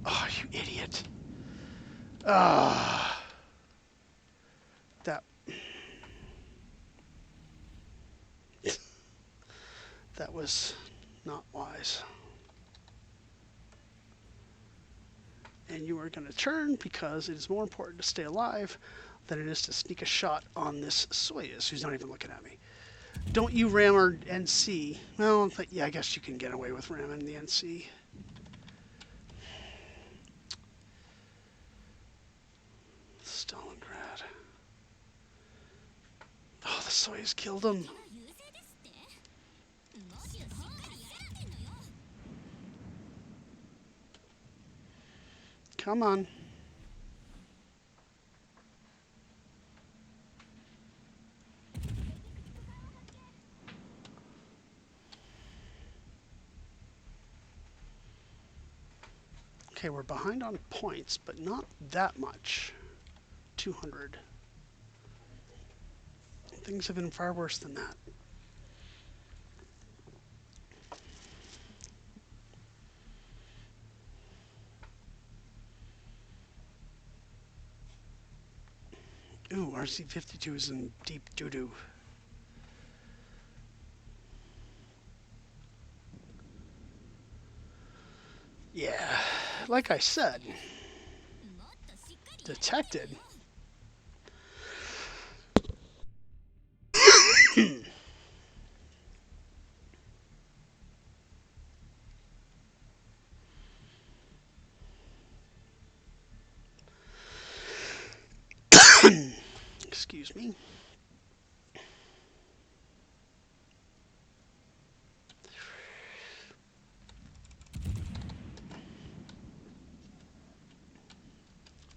Oh, you idiot. Ah. That was not wise. And you are going to turn because it is more important to stay alive than it is to sneak a shot on this Soyuz who's not even looking at me. Don't you ram our NC. Well, yeah, I guess you can get away with ramming the NC. Stalingrad. Oh, the Soyuz killed him. Come on. Okay, we're behind on points, but not that much. 200. Things have been far worse than that. Ooh, RC-52 is in deep doo-doo. Yeah, like I said, detected. Excuse me.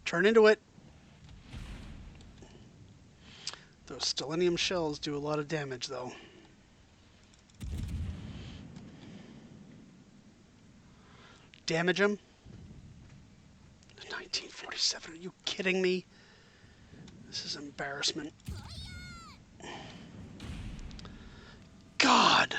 Turn into it. Those stellinium shells do a lot of damage, though. Damage them. 1947. Are you kidding me? This is embarrassment. God.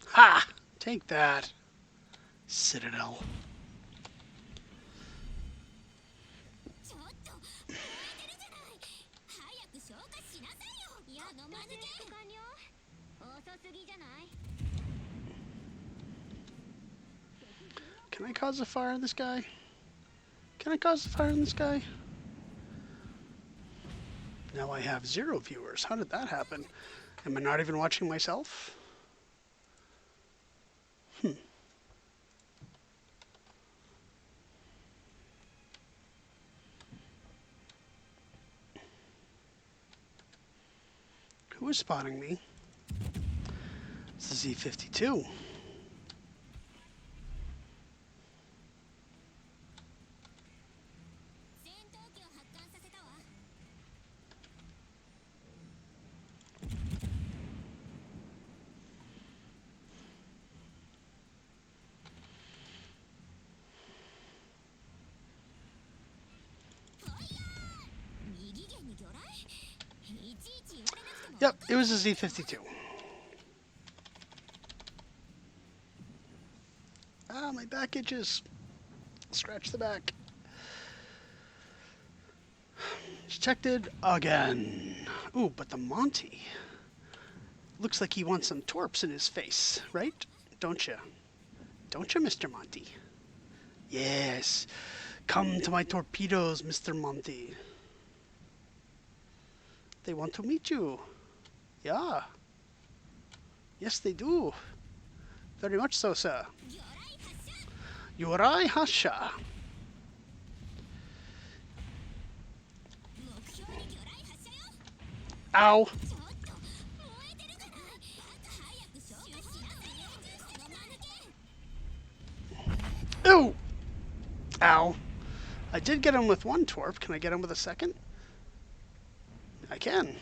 Ha! Take that. Citadel. Can I cause a fire in this guy? Can I cause a fire in this guy? Now I have 0 viewers. How did that happen? Am I not even watching myself? Go Who is spotting me? It's the Z-52. Yep, it was a Z-52. Ah, my back itches. Scratch the back. Detected again. Ooh, but the Monty. Looks like he wants some torps in his face, right? Don't you? Don't you, Mr. Monty? Yes. Come to my torpedoes, Mr. Monty. They want to meet you. Yeah. Yes, they do. Very much so, sir. Yorai Hasha. Ow. Ooh. Ow. I did get him with one torp. Can I get him with a second? I can.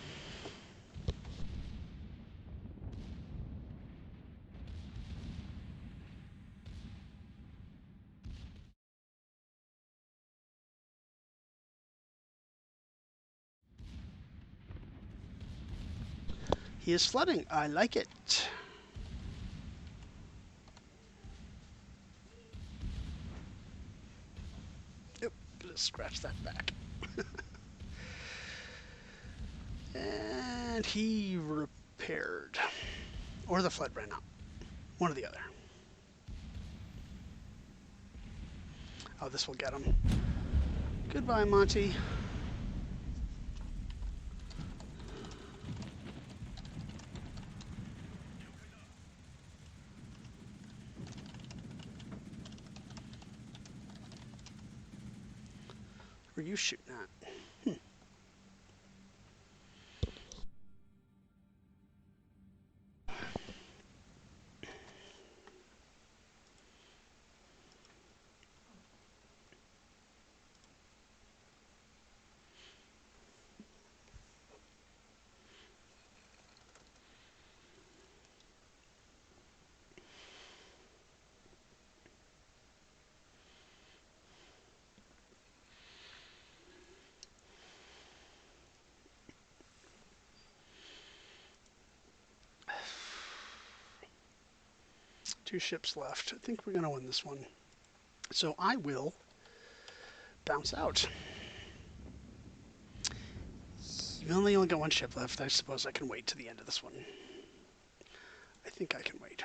He is flooding. I like it. Yep. Just scratch that back. And he repaired. Or the flood ran out. One or the other. Oh, this will get him. Goodbye, Monty. Were you shooting at? Two ships left. I think we're going to win this one. So I will bounce out. You only got one ship left. I suppose I can wait to the end of this one. I think I can wait.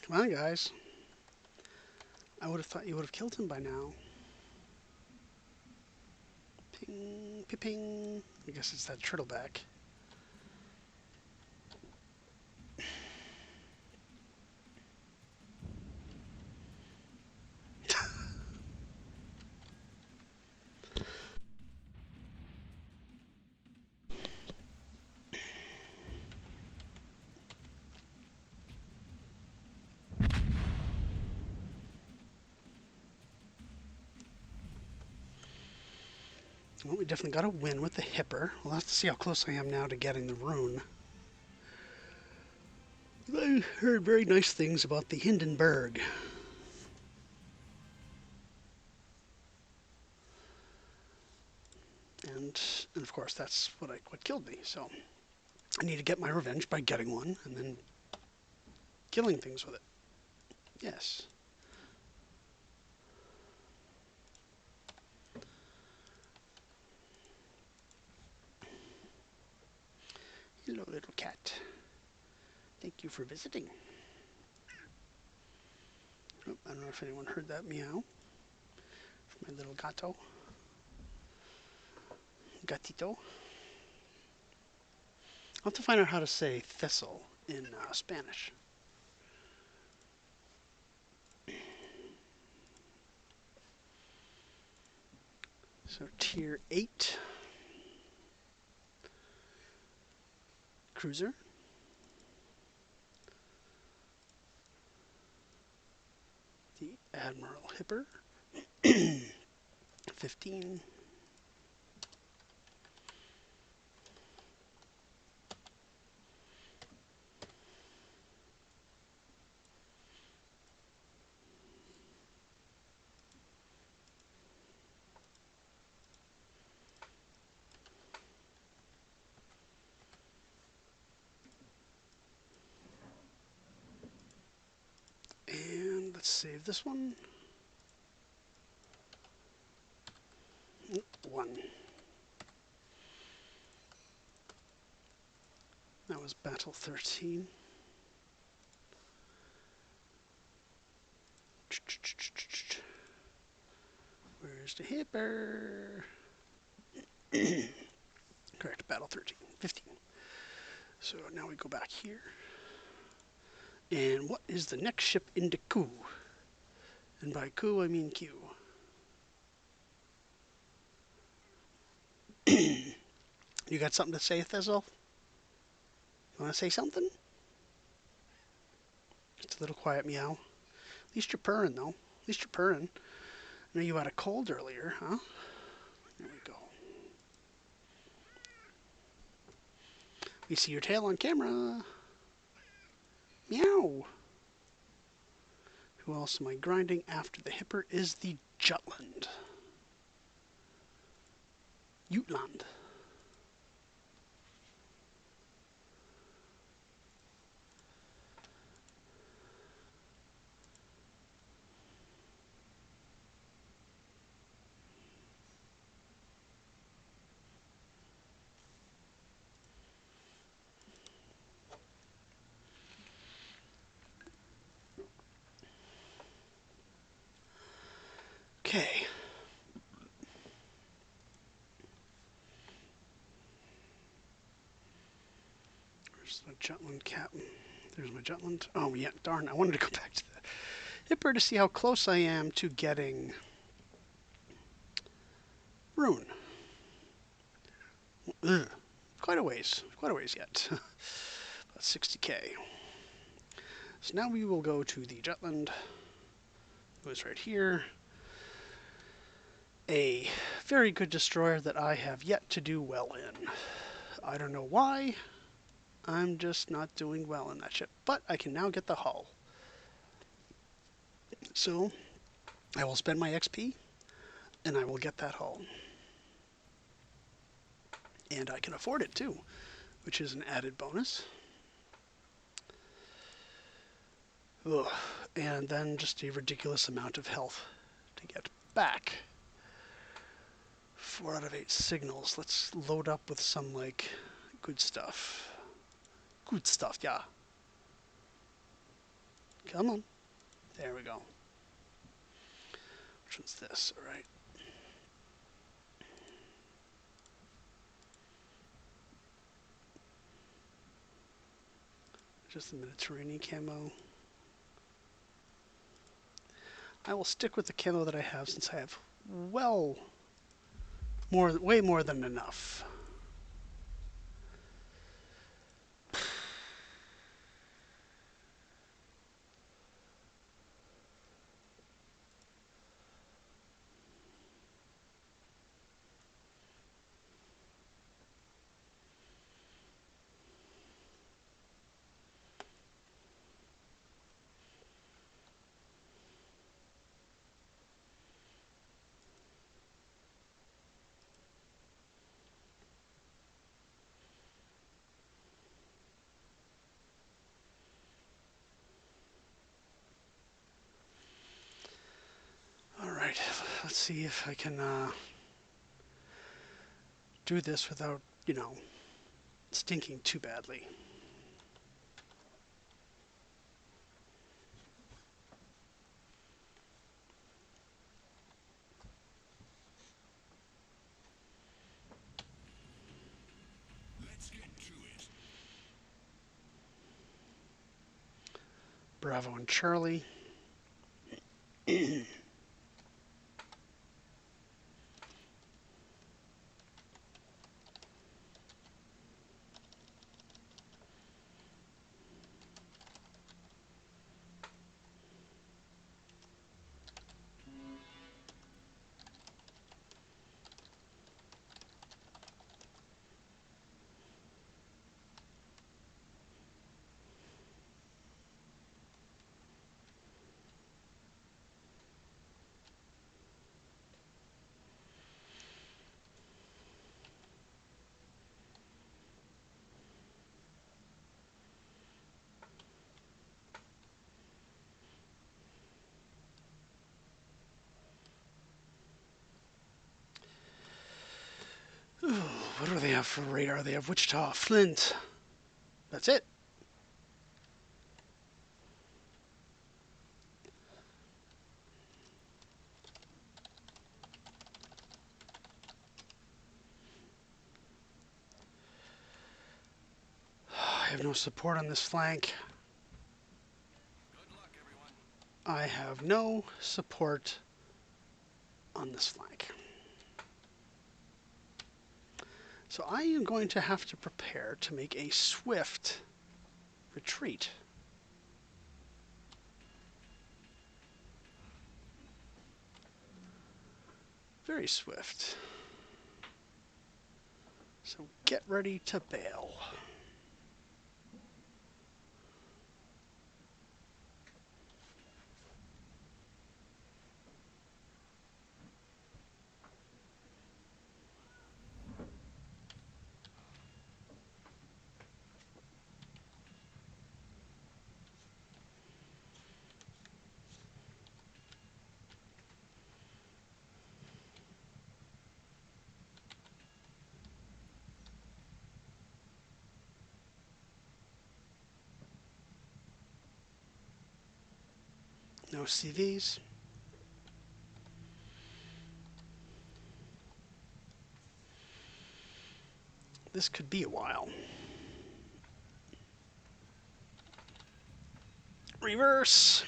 Come on, guys. I would have thought you would have killed him by now. Ping, ping, ping. I guess it's that turtleback. Well, we definitely got a win with the Hipper. We'll have to see how close I am now to getting the rune. I heard very nice things about the Hindenburg. And of course, that's what killed me. So I need to get my revenge by getting one and then killing things with it. Yes. Hello, little cat. Thank you for visiting. Oh, I don't know if anyone heard that meow from my little gato. Gatito. I'll have to find out how to say thistle in Spanish. So tier 8 cruiser. The Admiral Hipper. 15. And let's save this one. 1. That was battle 13. Where's the Hipper? Correct, battle 13. 15. So now we go back here. And what is the next ship into queue? And by queue, I mean queue. You got something to say, Thistle? You want to say something? Just a little quiet meow. At least you're purring, though. At least you're purring. I know you had a cold earlier, huh? There we go. We see your tail on camera. Meow. Who else am I grinding after the Hipper is the Jutland. Jutland. Okay. Where's the Jutland captain? There's my Jutland. Oh, yeah, darn. I wanted to go back to the Hipper to see how close I am to getting Rune. Ugh. Quite a ways yet. About 60k. So now we will go to the Jutland, who is right here. A very good destroyer that I have yet to do well in. I don't know why. I'm just not doing well in that ship. But I can now get the hull. So I will spend my XP and I will get that hull. And I can afford it too, which is an added bonus. Ugh. And then just a ridiculous amount of health to get back. 4 out of 8 signals. Let's load up with some, like, good stuff. Good stuff, yeah. Come on. There we go. Which one's this? All right. Just the Mediterranean camo. I will stick with the camo that I have since I have, well, way more than enough. let's see if I can do this without, stinking too badly. Let's get to it. Bravo and Charlie. Ooh, what do they have for radar? They have Wichita, Flint. That's it. I have no support on this flank. Good luck, everyone. I have no support on this flank. So I am going to have to prepare to make a swift retreat. Very swift. So get ready to bail. No CVs. This could be a while. Reverse.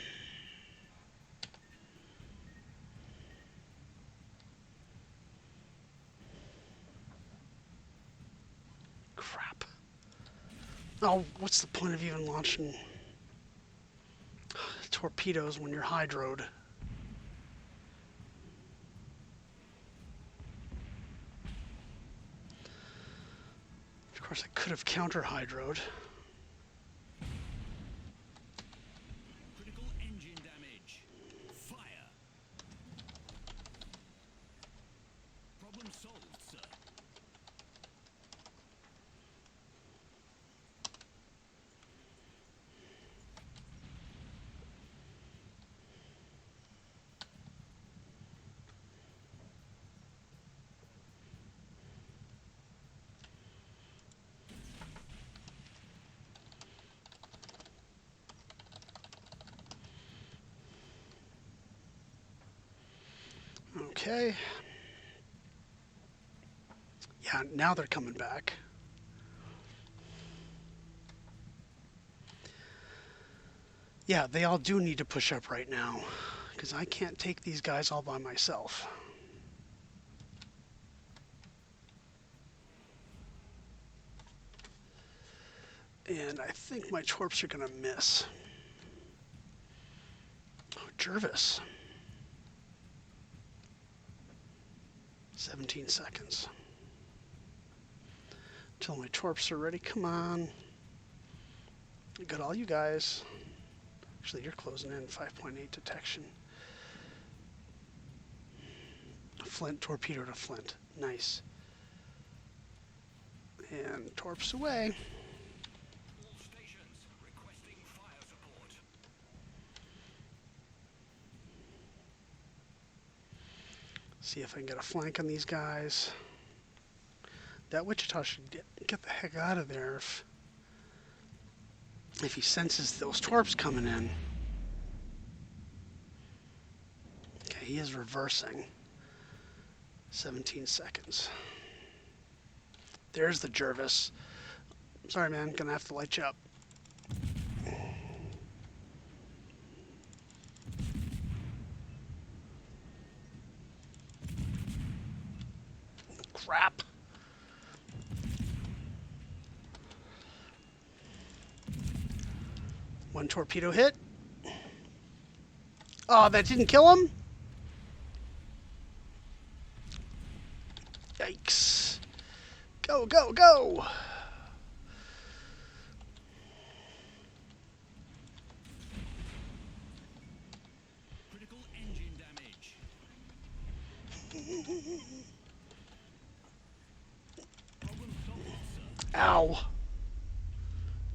Crap. Oh, what's the point of even launching torpedoes when you're hydroed? Of course, I could have counter-hydroed. Critical engine damage. Fire. Problem solved, sir. Okay. Yeah, now they're coming back. Yeah, they all do need to push up right now, because I can't take these guys all by myself. And I think my torps are going to miss. Oh, Jervis. 17 seconds. Till my torps are ready. Come on. I got all you guys. Actually, you're closing in. 5.8 detection. Flint, torpedo to Flint. Nice. And torps away. All stations requesting fire support. See if I can get a flank on these guys. That Wichita should get the heck out of there if he senses those torps coming in. Okay, he is reversing. 17 seconds. There's the Jervis. Sorry, man. Gonna have to light you up. Crap. One torpedo hit. Oh, that didn't kill him? Yikes. Go, go, go! Critical engine damage. Problem solved, sir. Ow.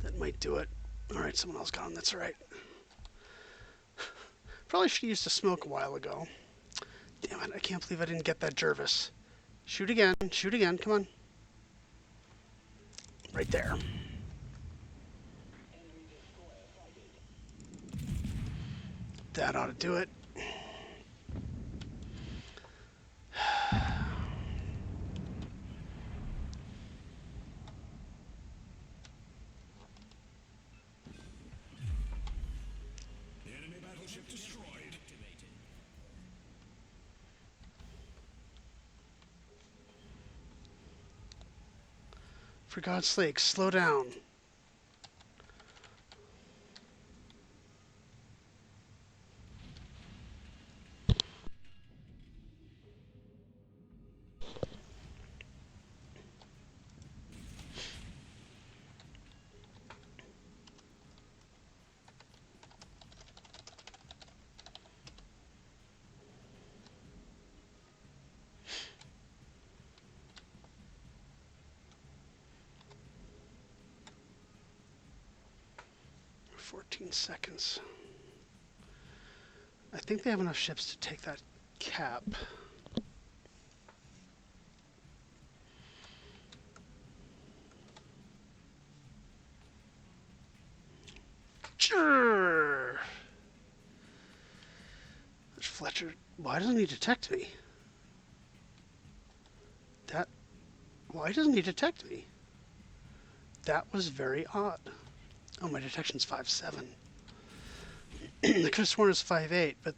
That might do it. Alright, someone else got him. That's alright. Probably should have used a smoke a while ago. Damn it, I can't believe I didn't get that Jervis. Shoot again, come on. Right there. That ought to do it. The enemy battleship destroyed. For God's sake, slow down. Seconds. I think they have enough ships to take that cap. Sure. There's Fletcher. Why doesn't he detect me? Why doesn't he detect me? That was very odd. Oh, my detection's 5.7. I could have sworn it was 5.8, but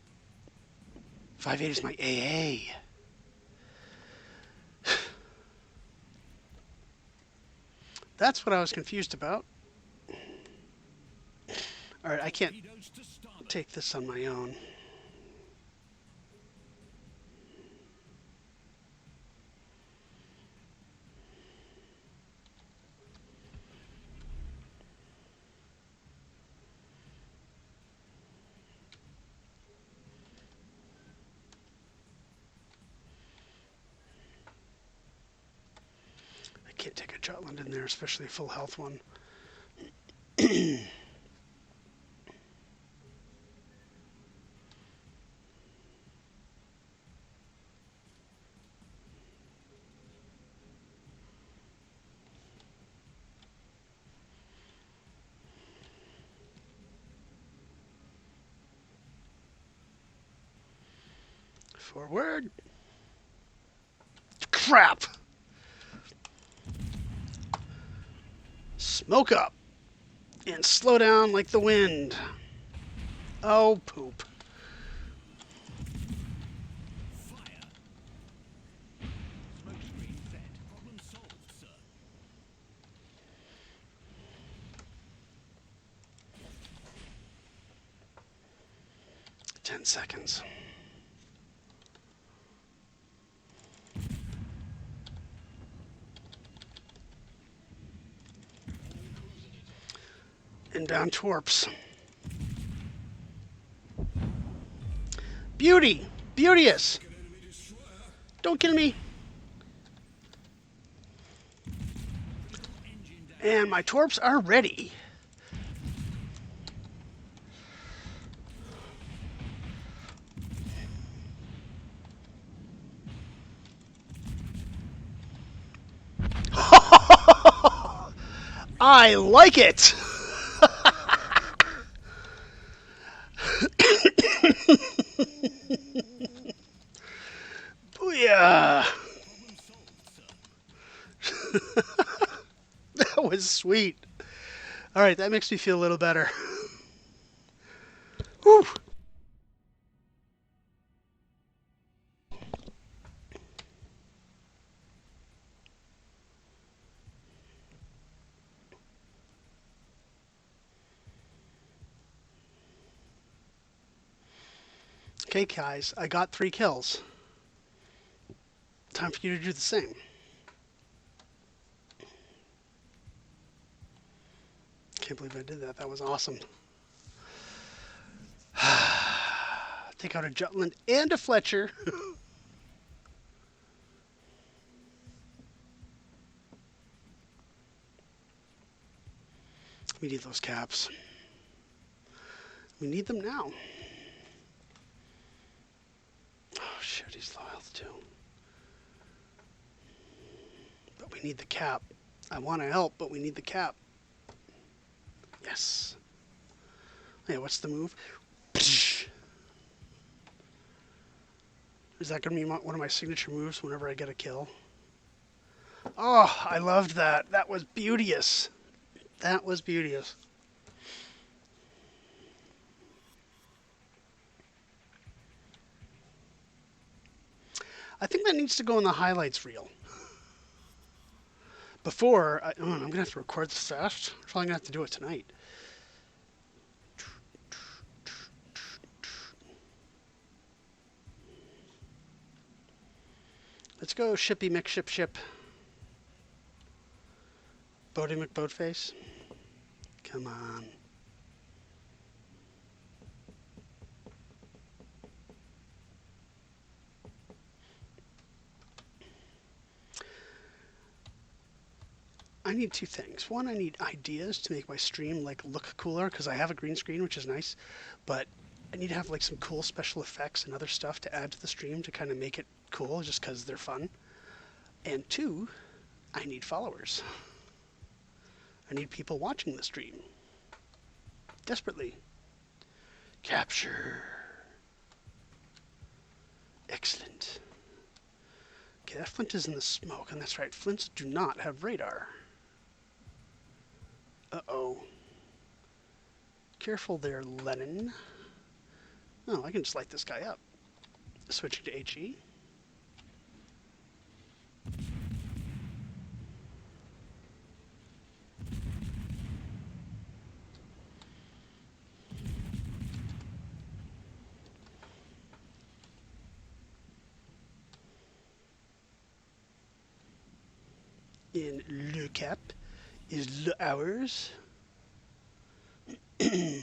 5.8 is my AA. That's what I was confused about. Alright, I can't take this on my own. Can't take a Jutland in there, especially a full health one. Forward. Crap! Smoke up and slow down like the wind. Oh, poop. Fire. Smoke screen set. Problem solved, sir. 10 seconds. Inbound torps. Beauty! Beauteous! Don't kill me! And my torps are ready. I like it. Booyah. Problem solved, son. That was sweet. All right, that makes me feel a little better. Whew. Okay, guys, I got 3 kills. Time for you to do the same. Can't believe I did that. That was awesome. Take out a Jutland and a Fletcher. We need those caps. We need them now. Oh, shit, he's low health too. But we need the cap. I want to help, but we need the cap. Yes. Hey, what's the move? Is that going to be one of my signature moves whenever I get a kill? Oh, I loved that. That was beauteous. That was beauteous. I think that needs to go in the highlights reel. I'm going to have to record this fast. I'm probably going to have to do it tonight. Let's go Shippy McShip Ship. Boaty McBoatface. Come on. I need 2 things. One, I need ideas to make my stream look cooler because I have a green screen, which is nice, but I need to have some cool special effects and other stuff to add to the stream to kind of make it cool just because they're fun. And 2, I need followers. I need people watching the stream. Desperately. Capture. Excellent. Okay, that flint is in the smoke, and that's right, flints do not have radar. Uh-oh. Careful there, Lennon. Oh, I can just light this guy up. Switching to HE. In Le Cap is Le Hours. Okay,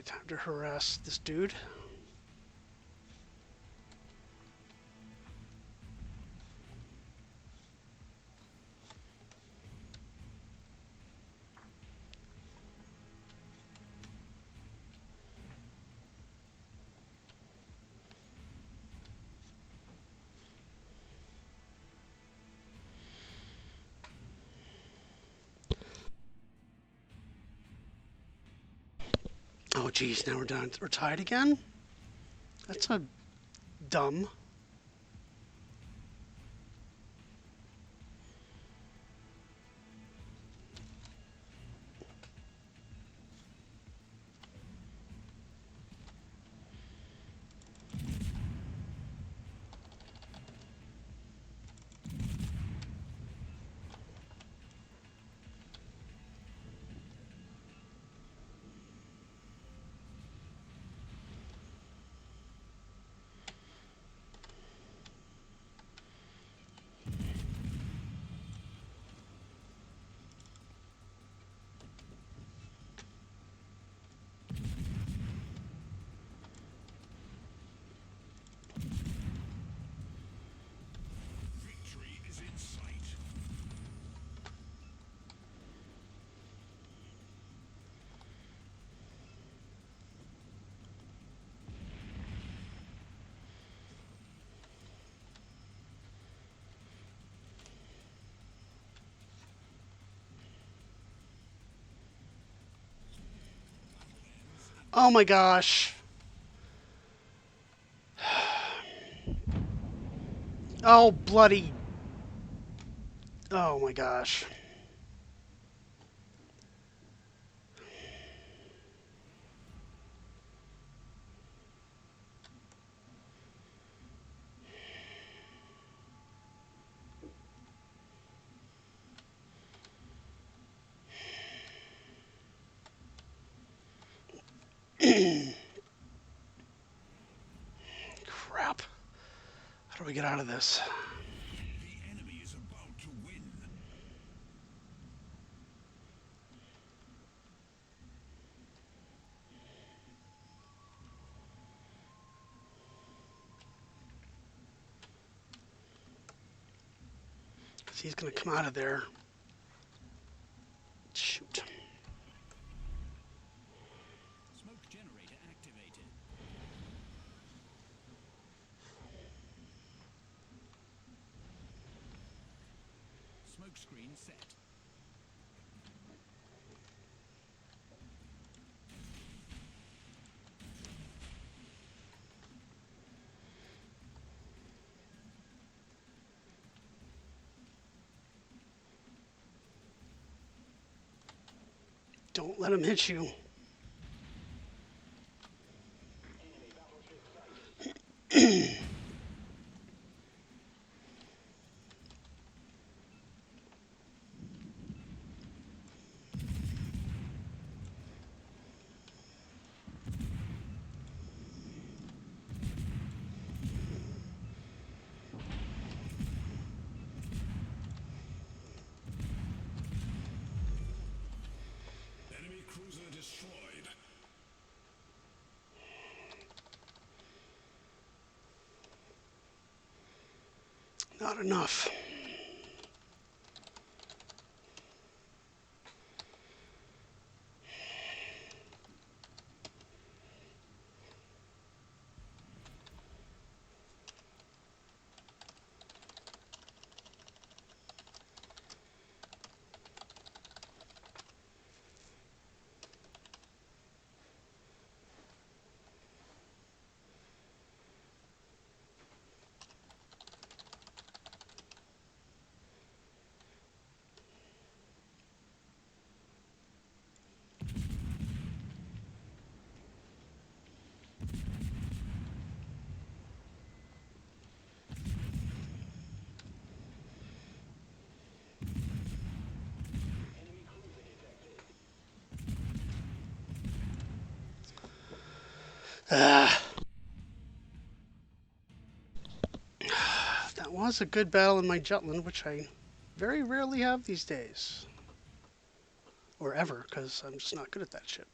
time to harass this dude. Oh, geez, now we're done. We're tied again? That's a dumb. Victory is in sight. Oh my gosh. Oh, bloody. Oh my gosh. Crap. How do we get out of this? The enemy is about to win. Because he's going to come out of there. Shoot. Smoke generator activated. Smoke screen set. Don't let him hit you. Enemy cruiser destroyed. Not enough. Ah. That was a good battle in my Jutland, which I very rarely have these days. Or ever, because I'm just not good at that shit.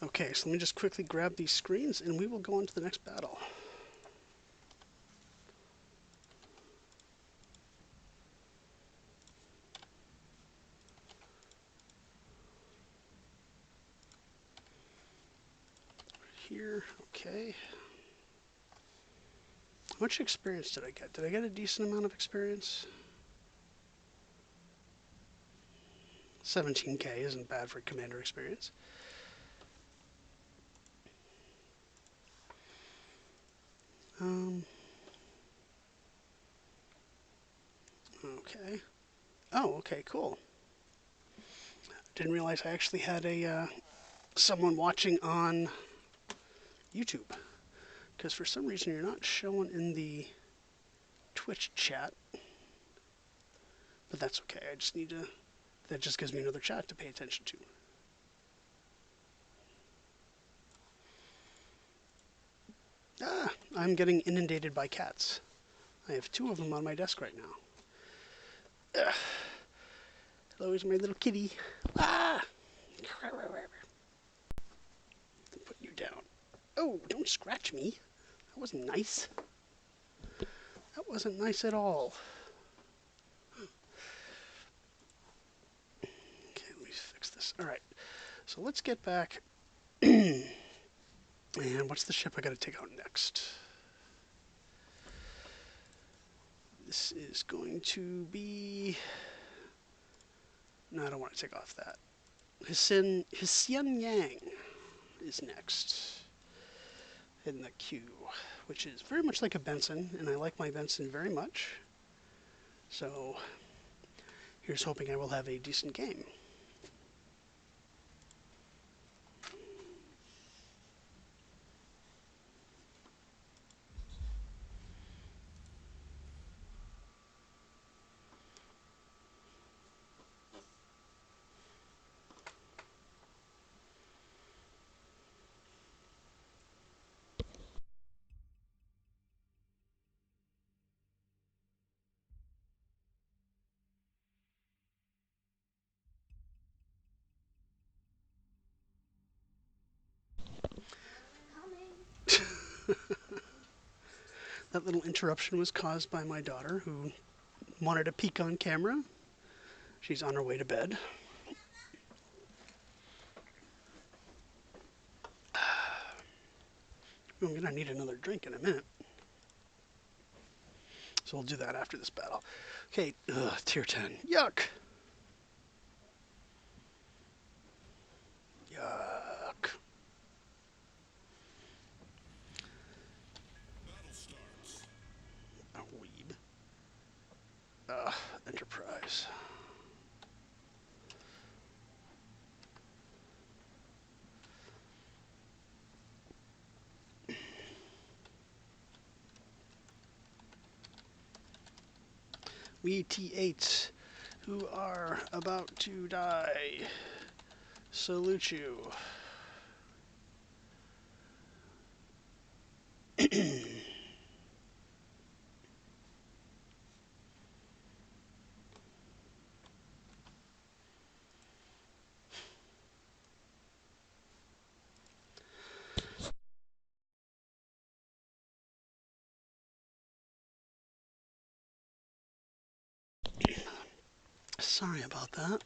Okay, so let me just quickly grab these screens and we will go on to the next battle. Here, okay. How much experience did I get? Did I get a decent amount of experience? 17k isn't bad for commander experience. Um, okay. Oh, okay, cool. Didn't realize I actually had a someone watching on YouTube. Because for some reason you're not showing in the Twitch chat. But that's okay. I just need to... That just gives me another chat to pay attention to. Ah, I'm getting inundated by cats. I have 2 of them on my desk right now. Ugh. Hello, is my little kitty. Ah! I'm putting you down. Oh, don't scratch me. That wasn't nice. That wasn't nice at all. Okay, let me fix this. All right, so let's get back. And what's the ship I got to take out next? This is going to be. No, I don't want to take off that. Hsien Yang is next in the queue, which is very much like a Benson, and I like my Benson very much. So here's hoping I will have a decent game. That little interruption was caused by my daughter, who wanted a peek on camera. She's on her way to bed. I'm going to need another drink in a minute. So we'll do that after this battle. Okay, tier 10. Yuck! Yuck. Battle starts. A weeb. Enterprise. We T8s who are about to die salute you. Sorry about that.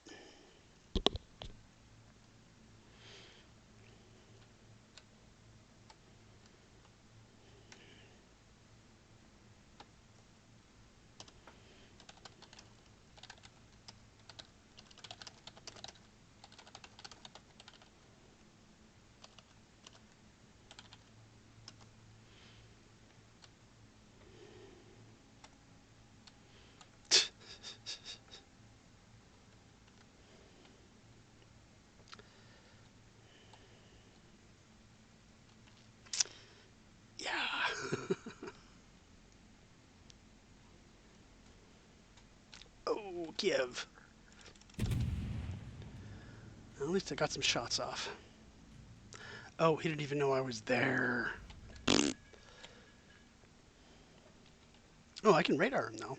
Yeah. Oh, give. At least I got some shots off. Oh, he didn't even know I was there. Oh, I can radar him, though.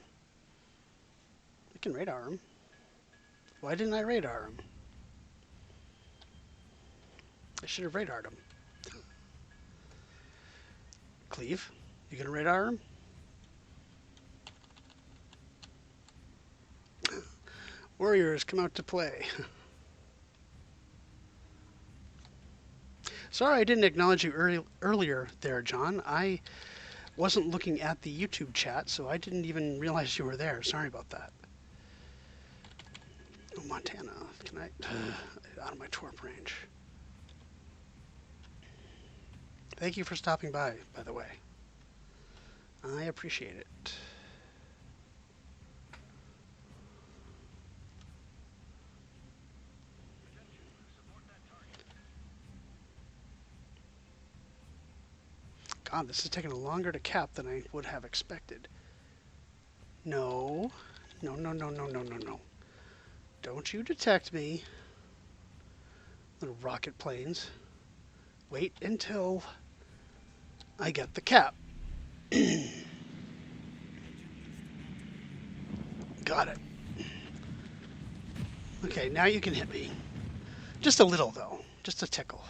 I can radar him. Why didn't I radar him? I should have radared him. Cleve, you gonna radar him? Warriors, come out to play. Sorry I didn't acknowledge you earlier there, John. I wasn't looking at the YouTube chat, so I didn't even realize you were there. Sorry about that. Oh, Montana. Can I... out of my torp range. Thank you for stopping by the way. I appreciate it. God, this is taking longer to cap than I would have expected. No. No, no, no, no, no, no, no. Don't you detect me. Little rocket planes. Wait until I get the cap. Got it. Okay, now you can hit me. Just a little, though. Just a tickle.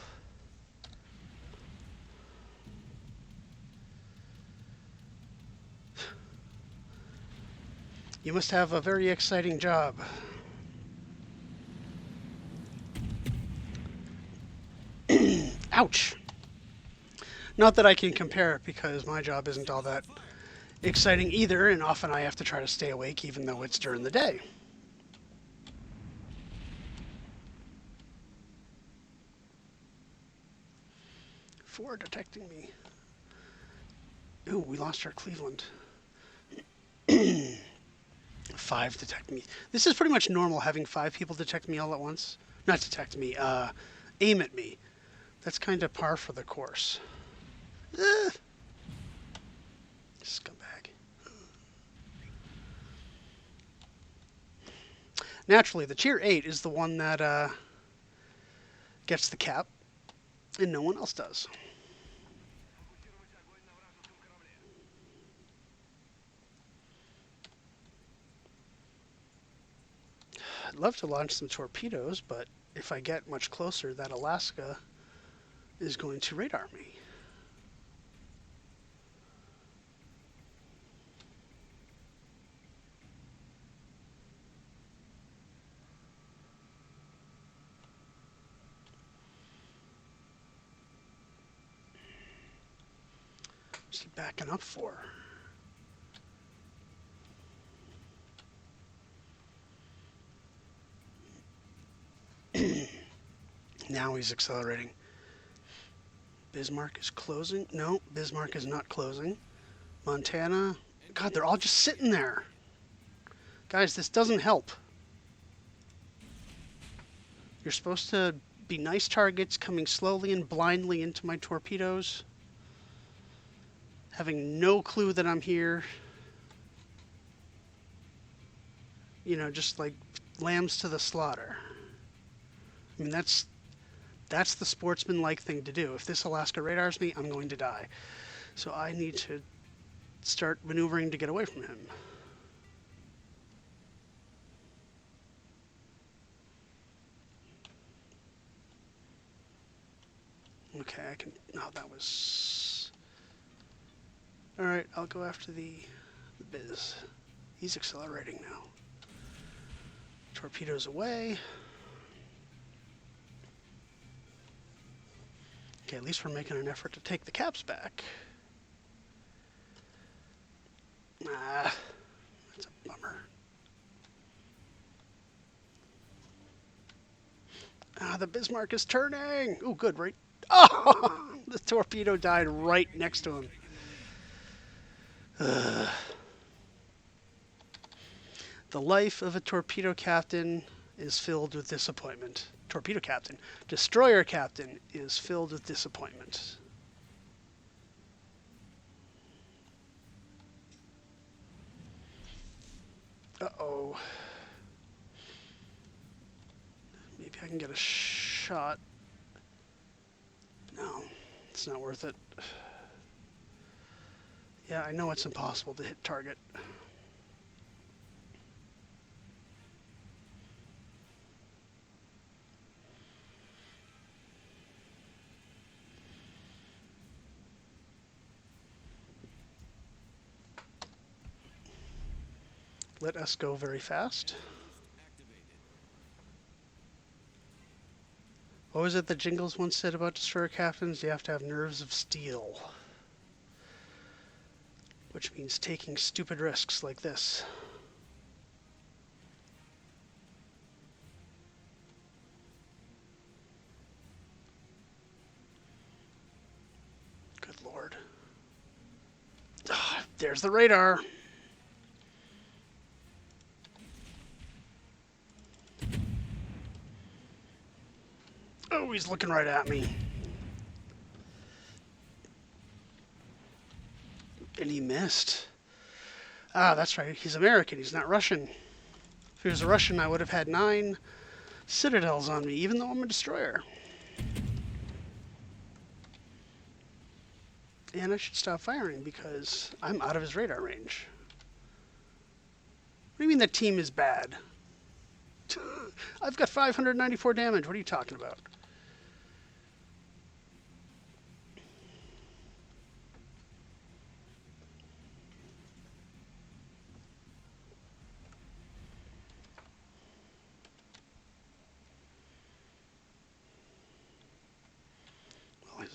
You must have a very exciting job. Ouch! Not that I can compare because my job isn't all that exciting either, and often I have to try to stay awake even though it's during the day. Four detecting me. Ooh, we lost our Cleveland. Five detect me. This is pretty much normal having five people detect me all at once. Not detect me, aim at me. That's kind of par for the course. Ugh. Scumbag. Naturally, the tier 8 is the one that gets the cap, and no one else does. I'd love to launch some torpedoes, but if I get much closer, that Alaska is going to radar me. What's he backing up for? Now he's accelerating. Bismarck is closing. No, Bismarck is not closing. Montana. God, they're all just sitting there. Guys, this doesn't help. You're supposed to be nice targets coming slowly and blindly into my torpedoes. Having no clue that I'm here. You know, just like lambs to the slaughter. I mean, that's the sportsman-like thing to do. If this Alaska radars me, I'm going to die. So I need to start maneuvering to get away from him. Okay, I can... No, that was... Alright, I'll go after the Biz. He's accelerating now. Torpedoes away. Okay, at least we're making an effort to take the caps back. Ah, that's a bummer. Ah, the Bismarck is turning! Ooh, good, right? Oh! The torpedo died right next to him. Ugh. The life of a torpedo captain is filled with disappointment. Torpedo captain. Destroyer captain is filled with disappointment. Uh-oh. Maybe I can get a shot. No, it's not worth it. Yeah, I know it's impossible to hit target. Let us go very fast. What was it that Jingles once said about destroyer captains? You have to have nerves of steel. Which means taking stupid risks like this. Good Lord. Ah, there's the radar. Oh, he's looking right at me. And he missed. Ah, that's right. He's American. He's not Russian. If he was a Russian, I would have had 9 citadels on me, even though I'm a destroyer. And I should stop firing because I'm out of his radar range. What do you mean that team is bad? I've got 594 damage. What are you talking about?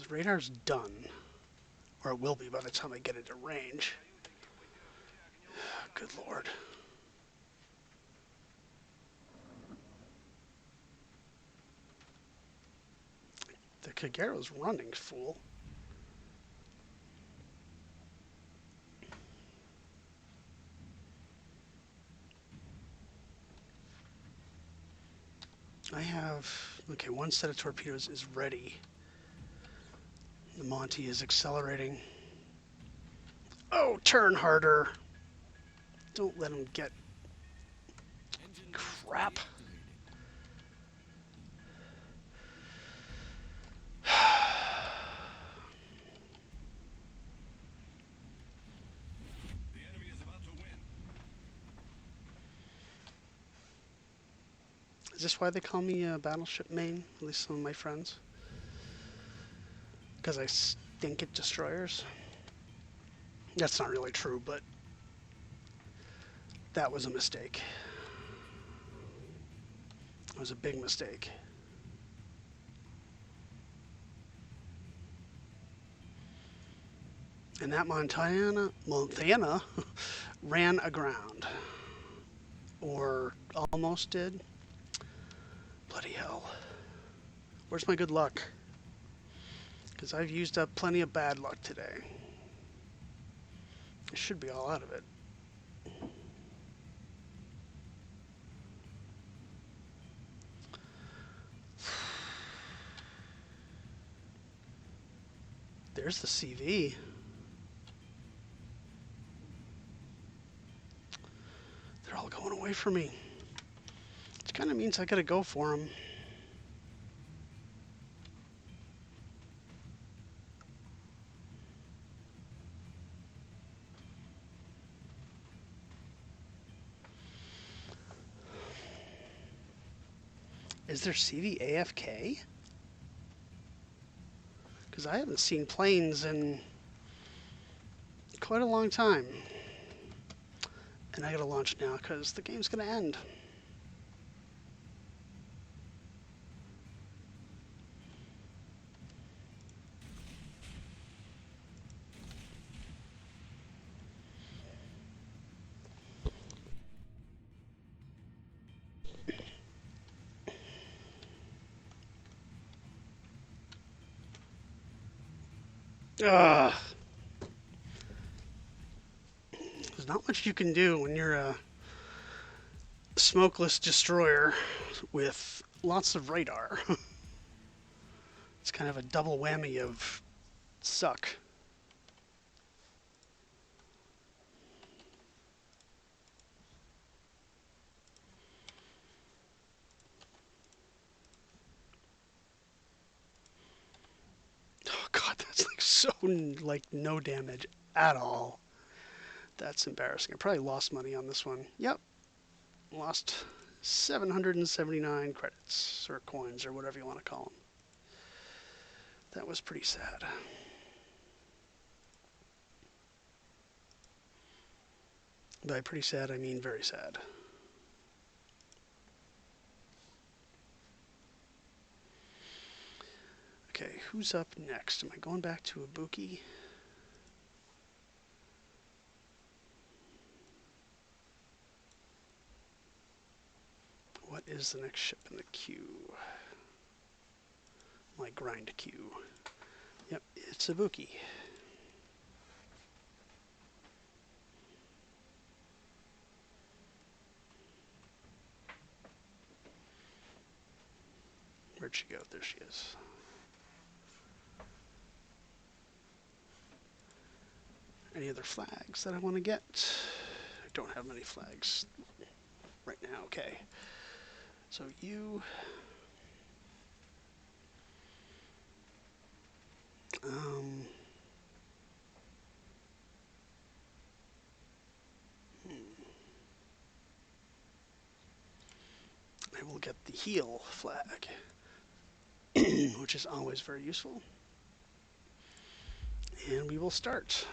radar's done. Or it will be by the time I get into range. Good lord. The Kagero's running, fool. I have... Okay, one set of torpedoes is ready. The Monty is accelerating. Oh, turn harder. Don't let him get... Engine Crap. activated. The enemy is about to win. Is this why they call me a battleship main? At least some of my friends. Because I stink at destroyers? That's not really true, but that was a mistake. It was a big mistake. And that Montana ran aground. Or almost did. Bloody hell. Where's my good luck? Because I've used up plenty of bad luck today. I should be all out of it. There's the CV. They're all going away from me. Which kind of means I gotta go for them. Is there CV AFK? Because I haven't seen planes in quite a long time. And I gotta launch now because the game's gonna end. Ugh. There's not much you can do when you're a smokeless destroyer with lots of radar. It's kind of a double whammy of suck. Oh god, that's like so like no damage at all. That's embarrassing. I probably lost money on this one. Yep, lost 779 credits or coins or whatever you want to call them. That was pretty sad. By pretty sad, I mean very sad. Okay, who's up next? Am I going back to Ibuki? What is the next ship in the queue? My grind queue. Yep, it's Ibuki. Where'd she go? There she is. Any other flags that I want to get? I don't have many flags right now. Okay. So you... Um... I will get the heel flag, which is always very useful. And we will start.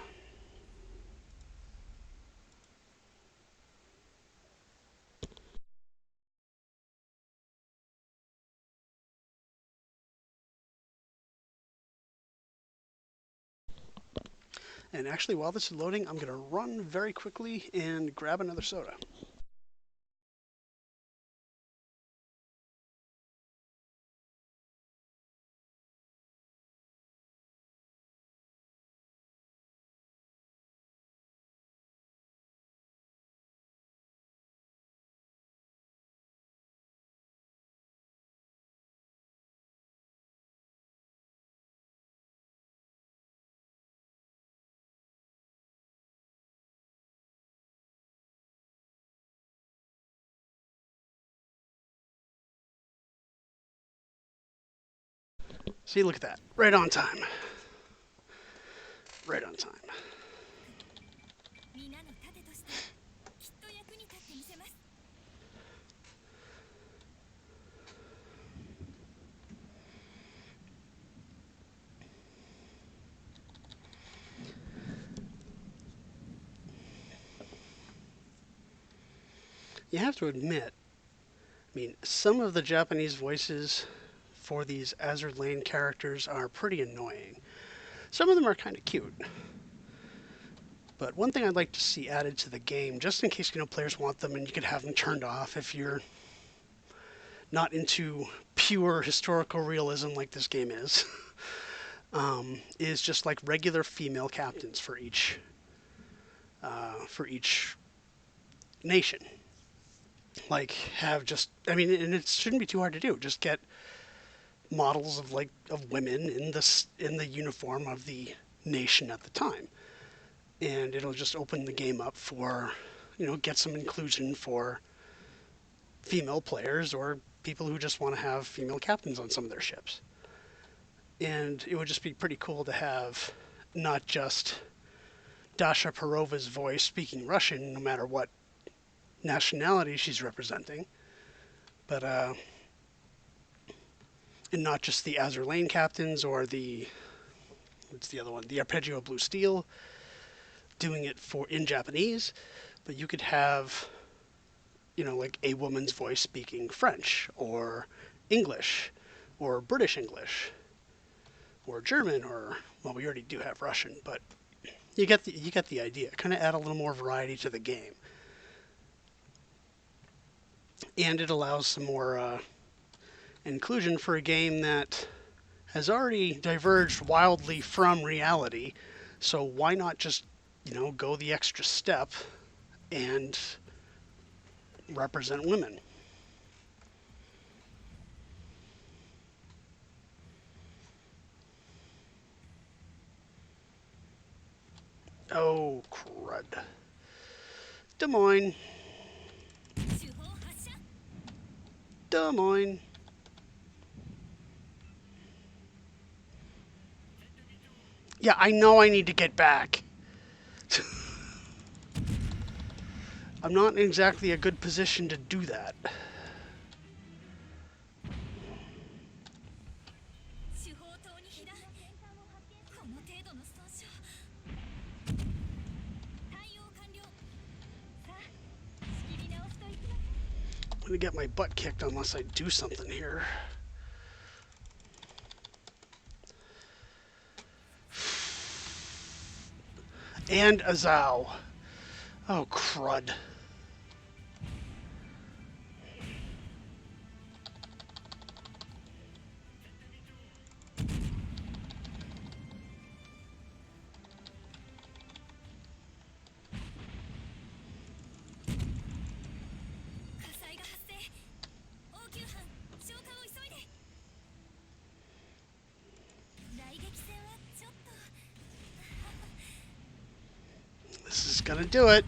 And actually, while this is loading, I'm going to run very quickly and grab another soda. See, look at that. Right on time. Right on time. You have to admit, I mean, some of the Japanese voices for these Azur Lane characters are pretty annoying. Some of them are kind of cute. But one thing I'd like to see added to the game, just in case players want them, and you could have them turned off if you're not into pure historical realism like this game is just like regular female captains for each nation. Like have just, I mean, and it shouldn't be too hard to do. Just get models of women in the uniform of the nation at the time, and it'll just open the game up for get some inclusion for female players or people who just want to have female captains on some of their ships. And it would just be pretty cool to have not just Dasha Perova's voice speaking Russian, no matter what nationality she's representing, but and not just the Azur Lane captains or what's the other one, the Arpeggio Blue Steel, doing it in Japanese, but you could have like a woman's voice speaking French or English or British English or German, or well, we already do have Russian, but you get the idea. Kind of add a little more variety to the game, and it allows some more inclusion for a game that has already diverged wildly from reality. So why not just go the extra step and represent women? Oh, crud. Des Moines. Des Moines. Yeah, I know I need to get back. I'm not in exactly a good position to do that. I'm gonna get my butt kicked unless I do something here. And a Zhao. Oh, crud. This is gonna do it.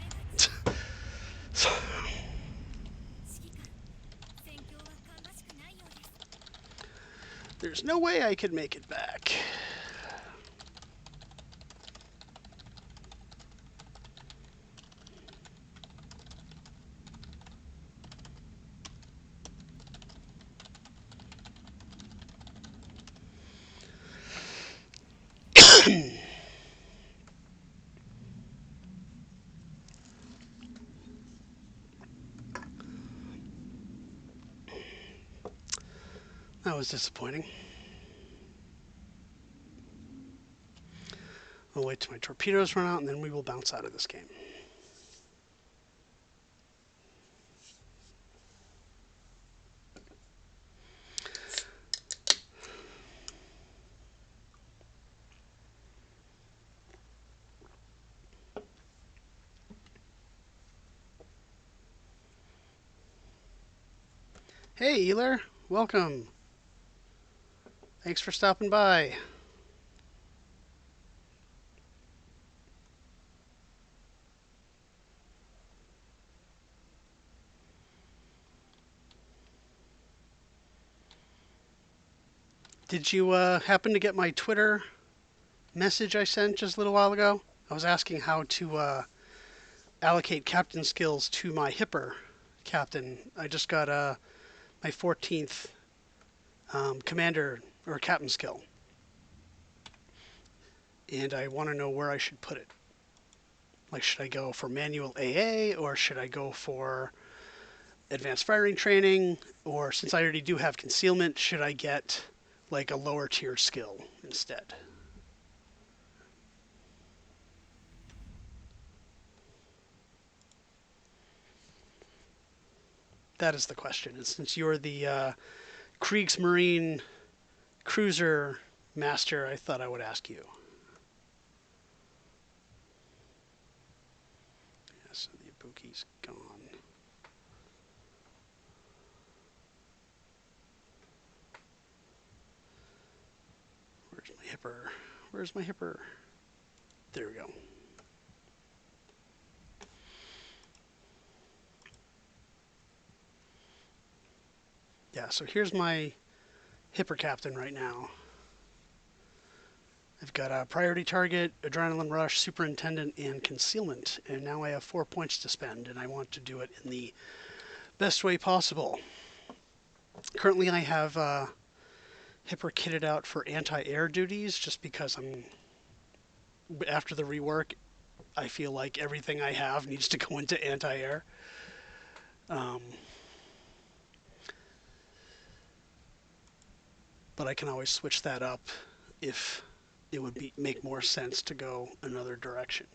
There's no way I could make it back. That was disappointing. I'll wait till my torpedoes run out, and then we will bounce out of this game. Hey, Eler. Welcome. Thanks for stopping by. Did you happen to get my Twitter message I sent just a little while ago? I was asking how to allocate captain skills to my Hipper captain. I just got my 14th commander or captain skill, and I want to know where I should put it. Like, should I go for manual AA, or should I go for advanced firing training, or since I already do have concealment, should I get like a lower tier skill instead? That is the question. And since you're the Kriegsmarine cruiser master, I thought I would ask you. Yeah, so the Ibuki's gone. Where's my Hipper? Where's my Hipper? There we go. Yeah, so here's my Hipper captain right now. I've got a priority target, adrenaline rush, superintendent, and concealment. And now I have 4 points to spend, and I want to do it in the best way possible. Currently, I have Hipper kitted out for anti-air duties, just because after the rework, I feel like everything I have needs to go into anti-air. Um, but I can always switch that up if it would make more sense to go another direction.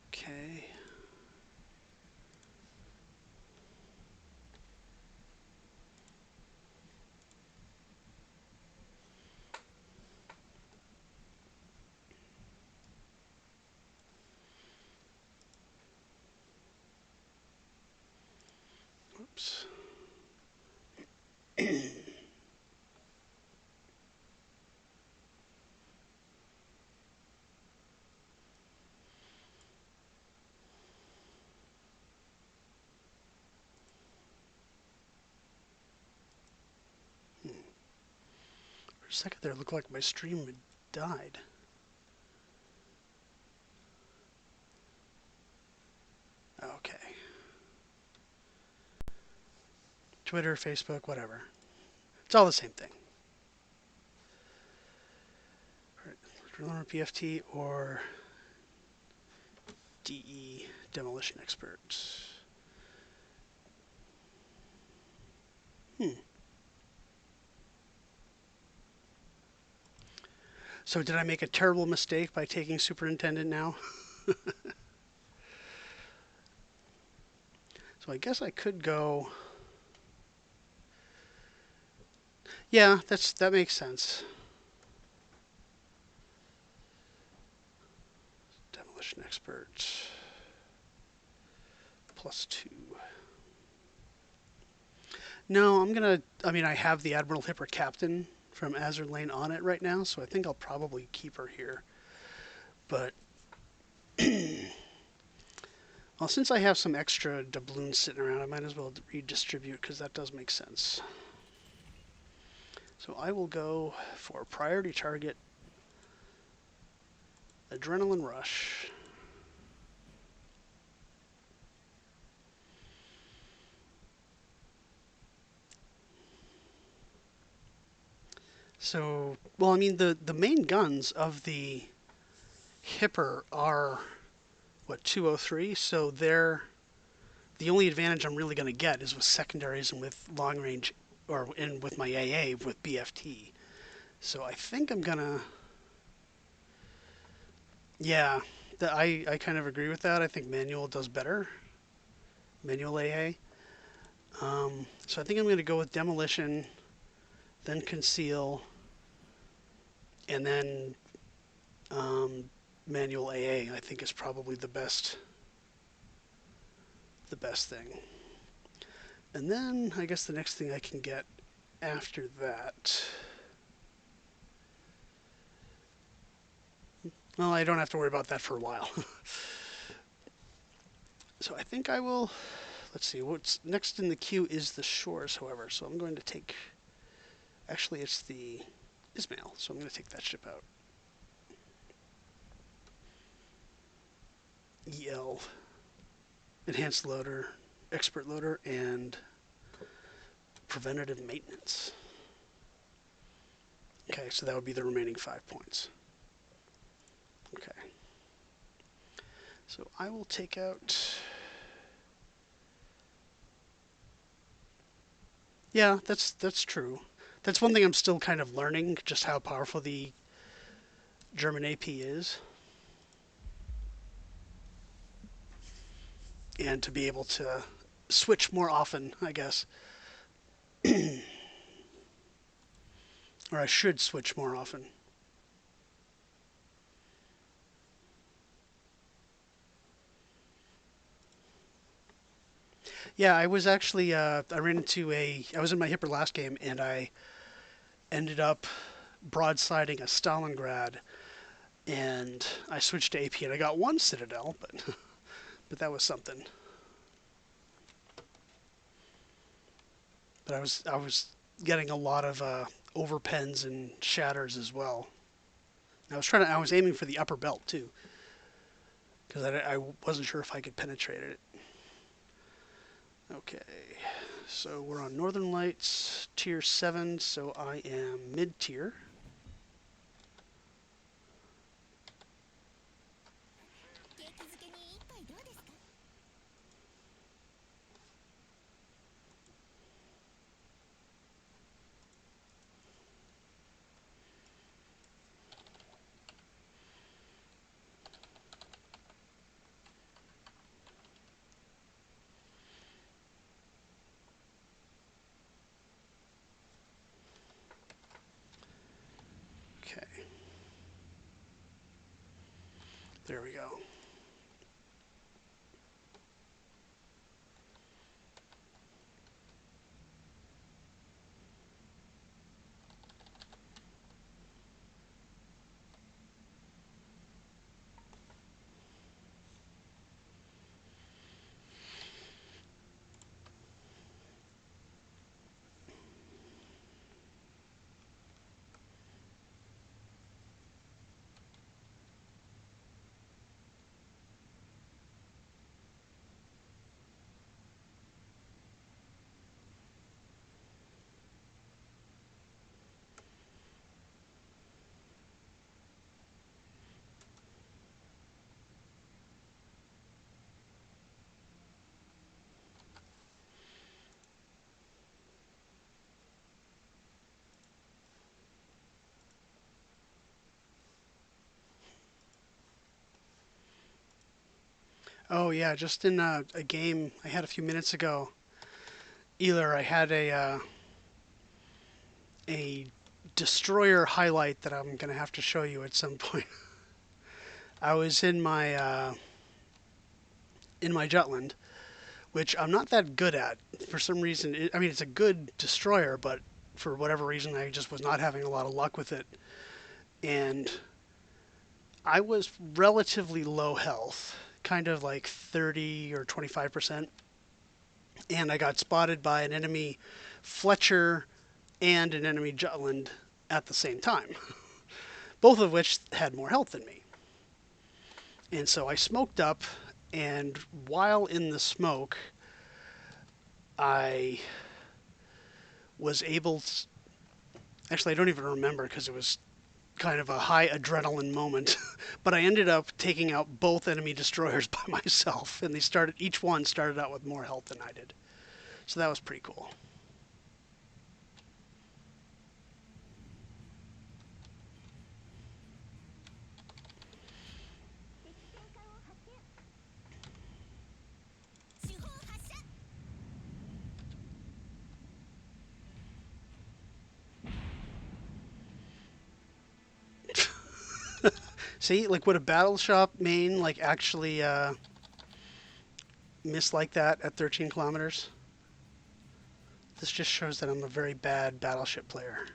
Okay. Oops. For a second there, it looked like my stream had died. Okay. Twitter, Facebook, whatever. It's all the same thing. Driller PFT or DE demolition expert. So did I make a terrible mistake by taking superintendent now? So I guess I could go. Yeah, that makes sense. Demolition expert +2. No, I'm gonna. I mean, I have the Admiral Hipper captain from Azur Lane on it right now, so I think I'll probably keep her here. But well, since I have some extra doubloons sitting around, I might as well redistribute because that does make sense. So I will go for priority target, adrenaline rush. So, well, I mean, the main guns of the Hipper are what 203. So they're the only advantage I'm really going to get is with secondaries and with long range, or in with my AA with BFT. So I think I'm gonna, yeah, I kind of agree with that. I think manual does better, manual AA. So I think I'm going to go with demolition, then conceal, and then um, manual AA. I think is probably the best thing. And then I guess the next thing I can get after that. Well, I don't have to worry about that for a while. So I think I will. Let's see. What's next in the queue is the shores, however. So I'm going to take. Actually, it's the Ismail. So I'm going to take that ship out. EL, enhanced loader, expert loader, and preventative maintenance. Okay, so that would be the remaining 5 points. Okay. So I will take out. Yeah, that's true. That's one thing I'm still kind of learning, just how powerful the German AP is, and to be able to switch more often, I guess, or I should switch more often. Yeah, I was actually I ran into a I was in my Hipper last game and I ended up broadsiding a Stalingrad and I switched to AP and I got one Citadel, but but that was something. But I was getting a lot of overpens and shatters as well. I was aiming for the upper belt too because I wasn't sure if I could penetrate it. Okay, so we're on Northern Lights tier 7, so I am mid tier. Okay, there we go. Oh yeah, just in a game I had a few minutes ago, Eler, I had a destroyer highlight that I'm gonna have to show you at some point. I was in my Jutland, which I'm not that good at for some reason. I mean, it's a good destroyer, but for whatever reason, I just was not having a lot of luck with it. And I was relatively low health, kind of like 30 or 25%. And I got spotted by an enemy Fletcher and an enemy Jutland at the same time, both of which had more health than me. And so I smoked up, and while in the smoke, I was able Actually, I don't even remember because it was kind of a high adrenaline moment. But I ended up taking out both enemy destroyers by myself, and each one started out with more health than I did. So that was pretty cool. See, like would a battle shop main like actually miss like that at 13 kilometers? This just shows that I'm a very bad battleship player.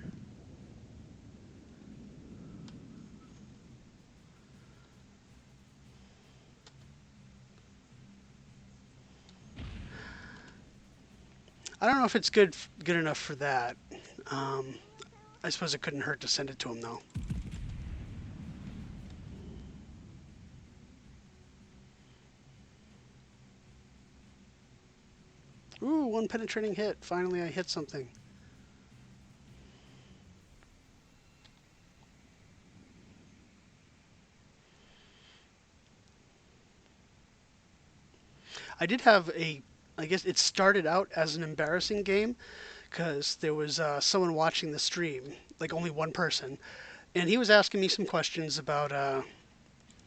I don't know if it's good enough for that. Um, I suppose it couldn't hurt to send it to him though. Ooh, one penetrating hit. Finally, I hit something. I did have a. I guess it started out as an embarrassing game because there was someone watching the stream, like only one person, and he was asking me some questions about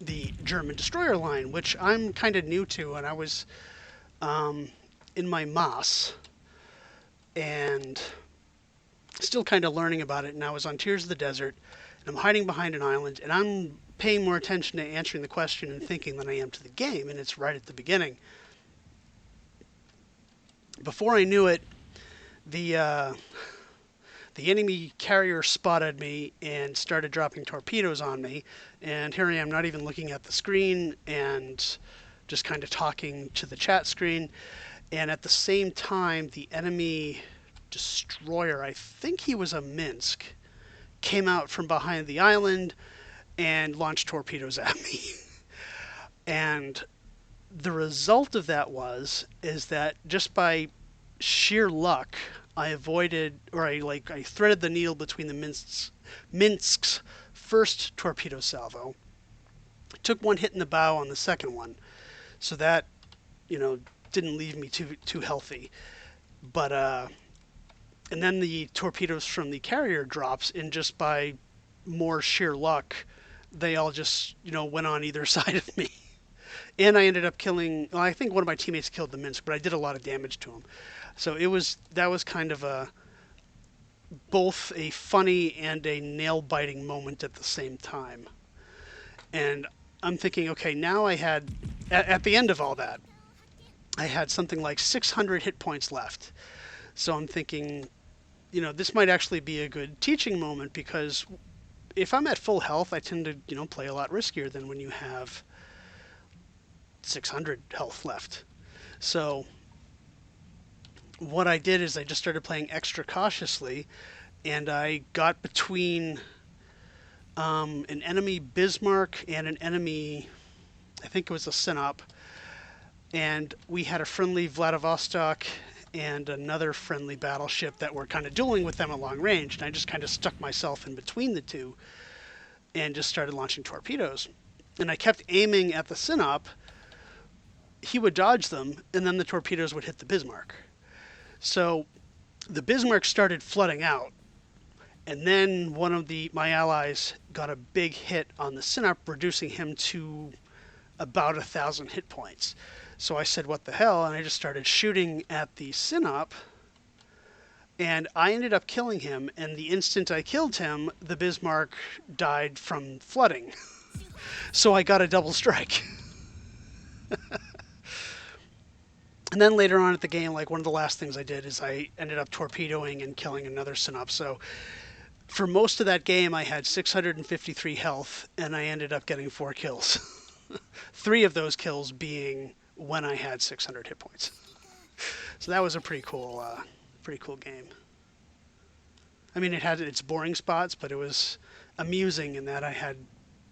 the German destroyer line, which I'm kind of new to, and I was um, in my Moss and still kind of learning about it. And I was on Tears of the Desert, and I'm hiding behind an island, and I'm paying more attention to answering the question and thinking than I am to the game, and it's right at the beginning. Before I knew it, the the enemy carrier spotted me and started dropping torpedoes on me. And here I am, not even looking at the screen and just kind of talking to the chat screen. And at the same time, the enemy destroyer, I think he was a Minsk, came out from behind the island and launched torpedoes at me. And the result of that is that just by sheer luck, I avoided, or I threaded the needle between the Minsk's first torpedo salvo. Took one hit in the bow on the second one, so that didn't leave me too healthy. But and then the torpedoes from the carrier drops, and just by more sheer luck, they all just went on either side of me. And I ended up killing. Well, I think one of my teammates killed the Minsk, but I did a lot of damage to him. So that was kind of a both a funny and a nail biting moment at the same time. And I'm thinking, okay, now I had at the end of all that, I had something like 600 hit points left. So I'm thinking, this might actually be a good teaching moment because if I'm at full health, I tend to play a lot riskier than when you have 600 health left. So what I did is I just started playing extra cautiously, and I got between an enemy Bismarck and an enemy, I think it was a Sinop, and we had a friendly Vladivostok and another friendly battleship that were kind of dueling with them at long range, and I just kind of stuck myself in between the two and just started launching torpedoes. And I kept aiming at the Sinop. He would dodge them, and then the torpedoes would hit the Bismarck. So the Bismarck started flooding out, and then one of my allies got a big hit on the Sinop, reducing him to about 1,000 hit points. So I said, what the hell? And I just started shooting at the Sinop, and I ended up killing him. And the instant I killed him, the Bismarck died from flooding. So I got a double strike. And then later on at the game, like one of the last things I did is I ended up torpedoing and killing another Sinop. So for most of that game, I had 653 health, and I ended up getting 4 kills. 3 of those kills being when I had 600 hit points. So that was a pretty cool game. I mean, it had its boring spots, but it was amusing in that I had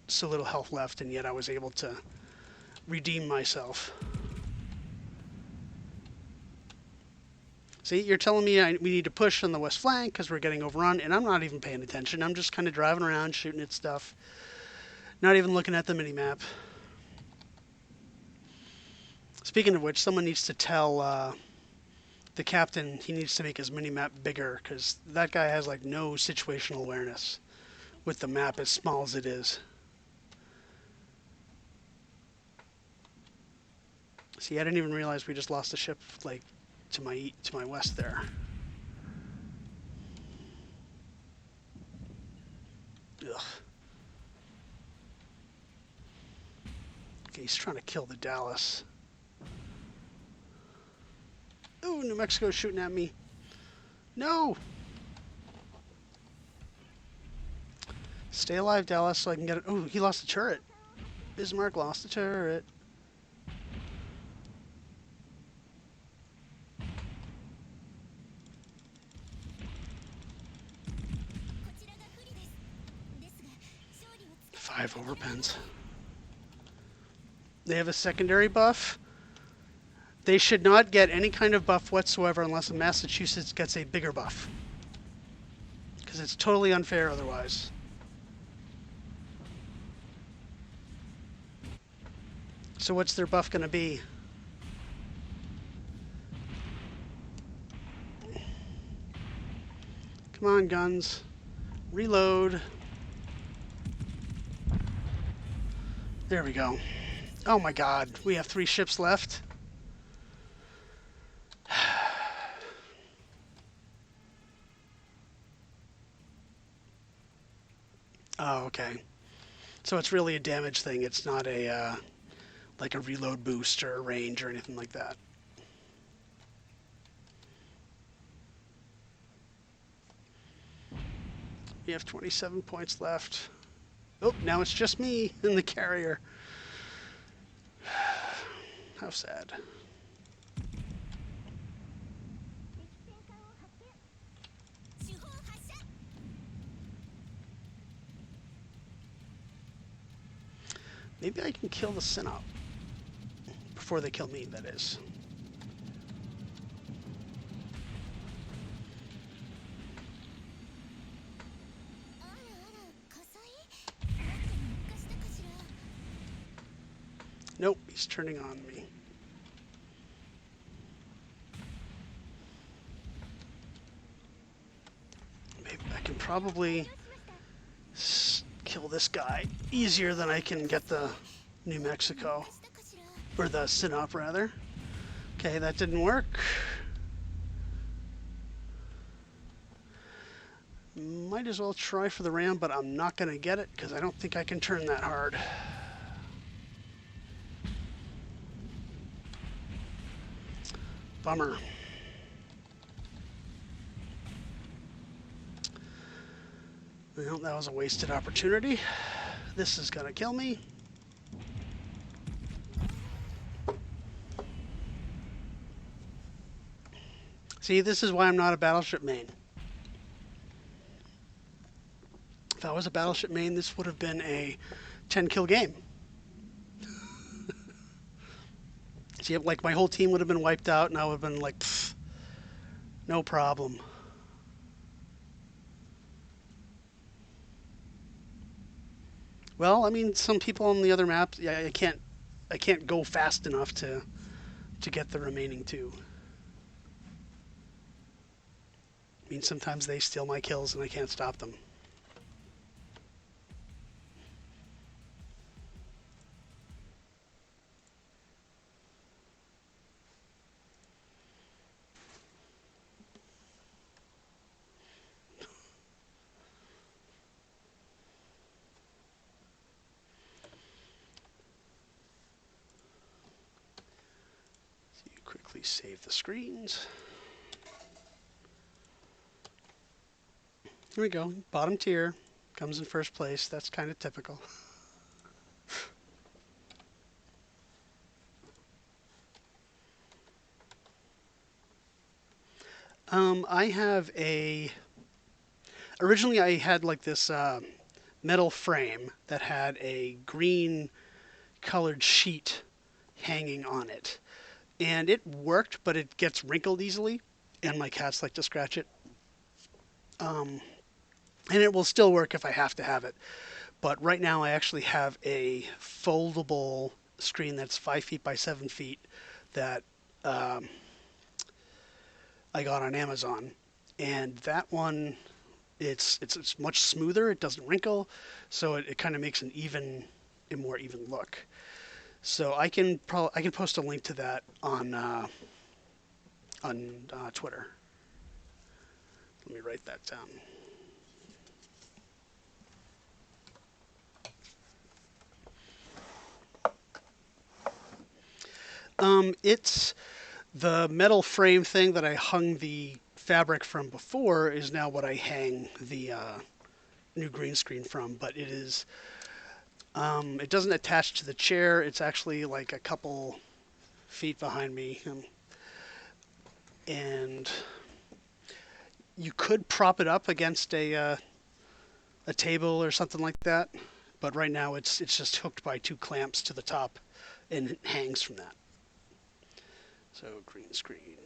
so little health left, and yet I was able to redeem myself. See, you're telling me we need to push on the west flank because we're getting overrun, and I'm not even paying attention. I'm just kind of driving around, shooting at stuff, not even looking at the mini-map. Speaking of which, someone needs to tell the captain he needs to make his mini-map bigger because that guy has like no situational awareness with the map as small as it is. See, I didn't even realize we just lost a ship like to my west there. Ugh. Okay, he's trying to kill the Dallas. Ooh, New Mexico's shooting at me. No! Stay alive, Dallas, so I can get it. Oh, he lost the turret. Bismarck lost the turret. Five overpens. They have a secondary buff. They should not get any kind of buff whatsoever unless Massachusetts gets a bigger buff. Because it's totally unfair otherwise. So what's their buff going to be? Come on, guns. Reload. There we go. Oh my god, we have 3 ships left. Oh, okay. So it's really a damage thing. It's not a like a reload boost or a range or anything like that. We have 27 points left. Oh, now it's just me in the carrier. How sad. Maybe I can kill the Synop before they kill me, that is. Nope, he's turning on me. Maybe I can probably kill this guy easier than I can get the New Mexico. Or the Synop, rather. Okay, that didn't work. Might as well try for the ram, but I'm not going to get it because I don't think I can turn that hard. Bummer. Well, that was a wasted opportunity. This is going to kill me. See, this is why I'm not a battleship main. If I was a battleship main, this would have been a 10-kill game. See, like my whole team would have been wiped out, and I would have been like, pfft, no problem. Well, I mean, some people on the other maps, yeah, I can't go fast enough to get the remaining 2. I mean, sometimes they steal my kills and I can't stop them. So you quickly save the screens. Here we go. Bottom tier comes in first place. That's kind of typical. I have a... Originally I had like this metal frame that had a green colored sheet hanging on it. And it worked, but it gets wrinkled easily. and my cats like to scratch it. And it will still work if I have to have it. But right now, I actually have a foldable screen that's 5 feet by 7 feet that um, I got on Amazon, and that one it's much smoother. It doesn't wrinkle, so it kind of makes a more even look. So I can post a link to that on Twitter. Let me write that down. It's the metal frame thing that I hung the fabric from before is now what I hang the new green screen from, but it doesn't attach to the chair. It's actually like a couple feet behind me, and you could prop it up against a table or something like that, but right now it's just hooked by two clamps to the top, and it hangs from that. So green screen.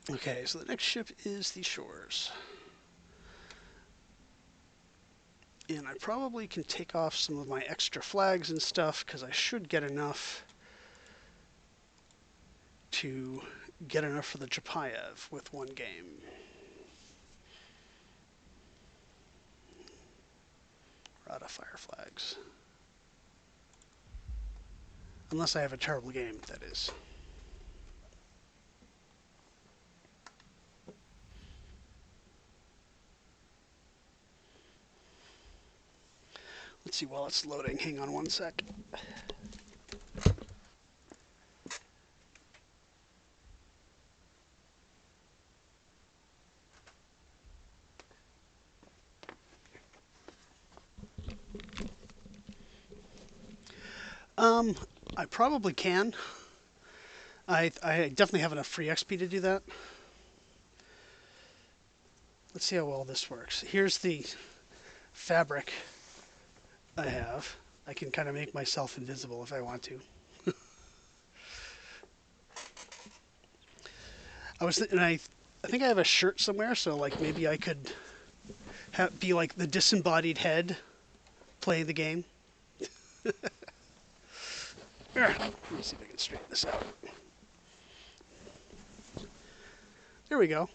Okay, so the next ship is the Shores. And I probably can take off some of my extra flags and stuff because I should get enough to get enough for the Chapayev with one game. Rada fire flags. Unless I have a terrible game, that is. Let's see while it's loading. Hang on one sec. Um, I probably can. I definitely have enough free XP to do that. Let's see how well this works. Here's the fabric I have. I can kind of make myself invisible if I want to. I think I have a shirt somewhere, so like maybe I could be like the disembodied head playing the game. Let me see if I can straighten this out. There we go.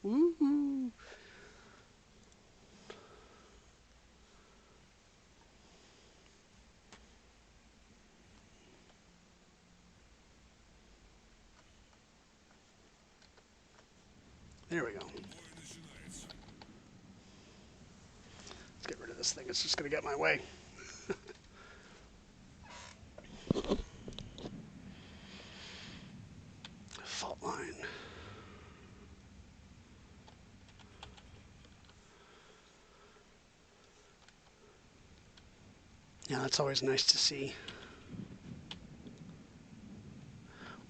Woo-hoo. There we go. Let's get rid of this thing. It's just going to get in my way. Fault line. Yeah, that's always nice to see.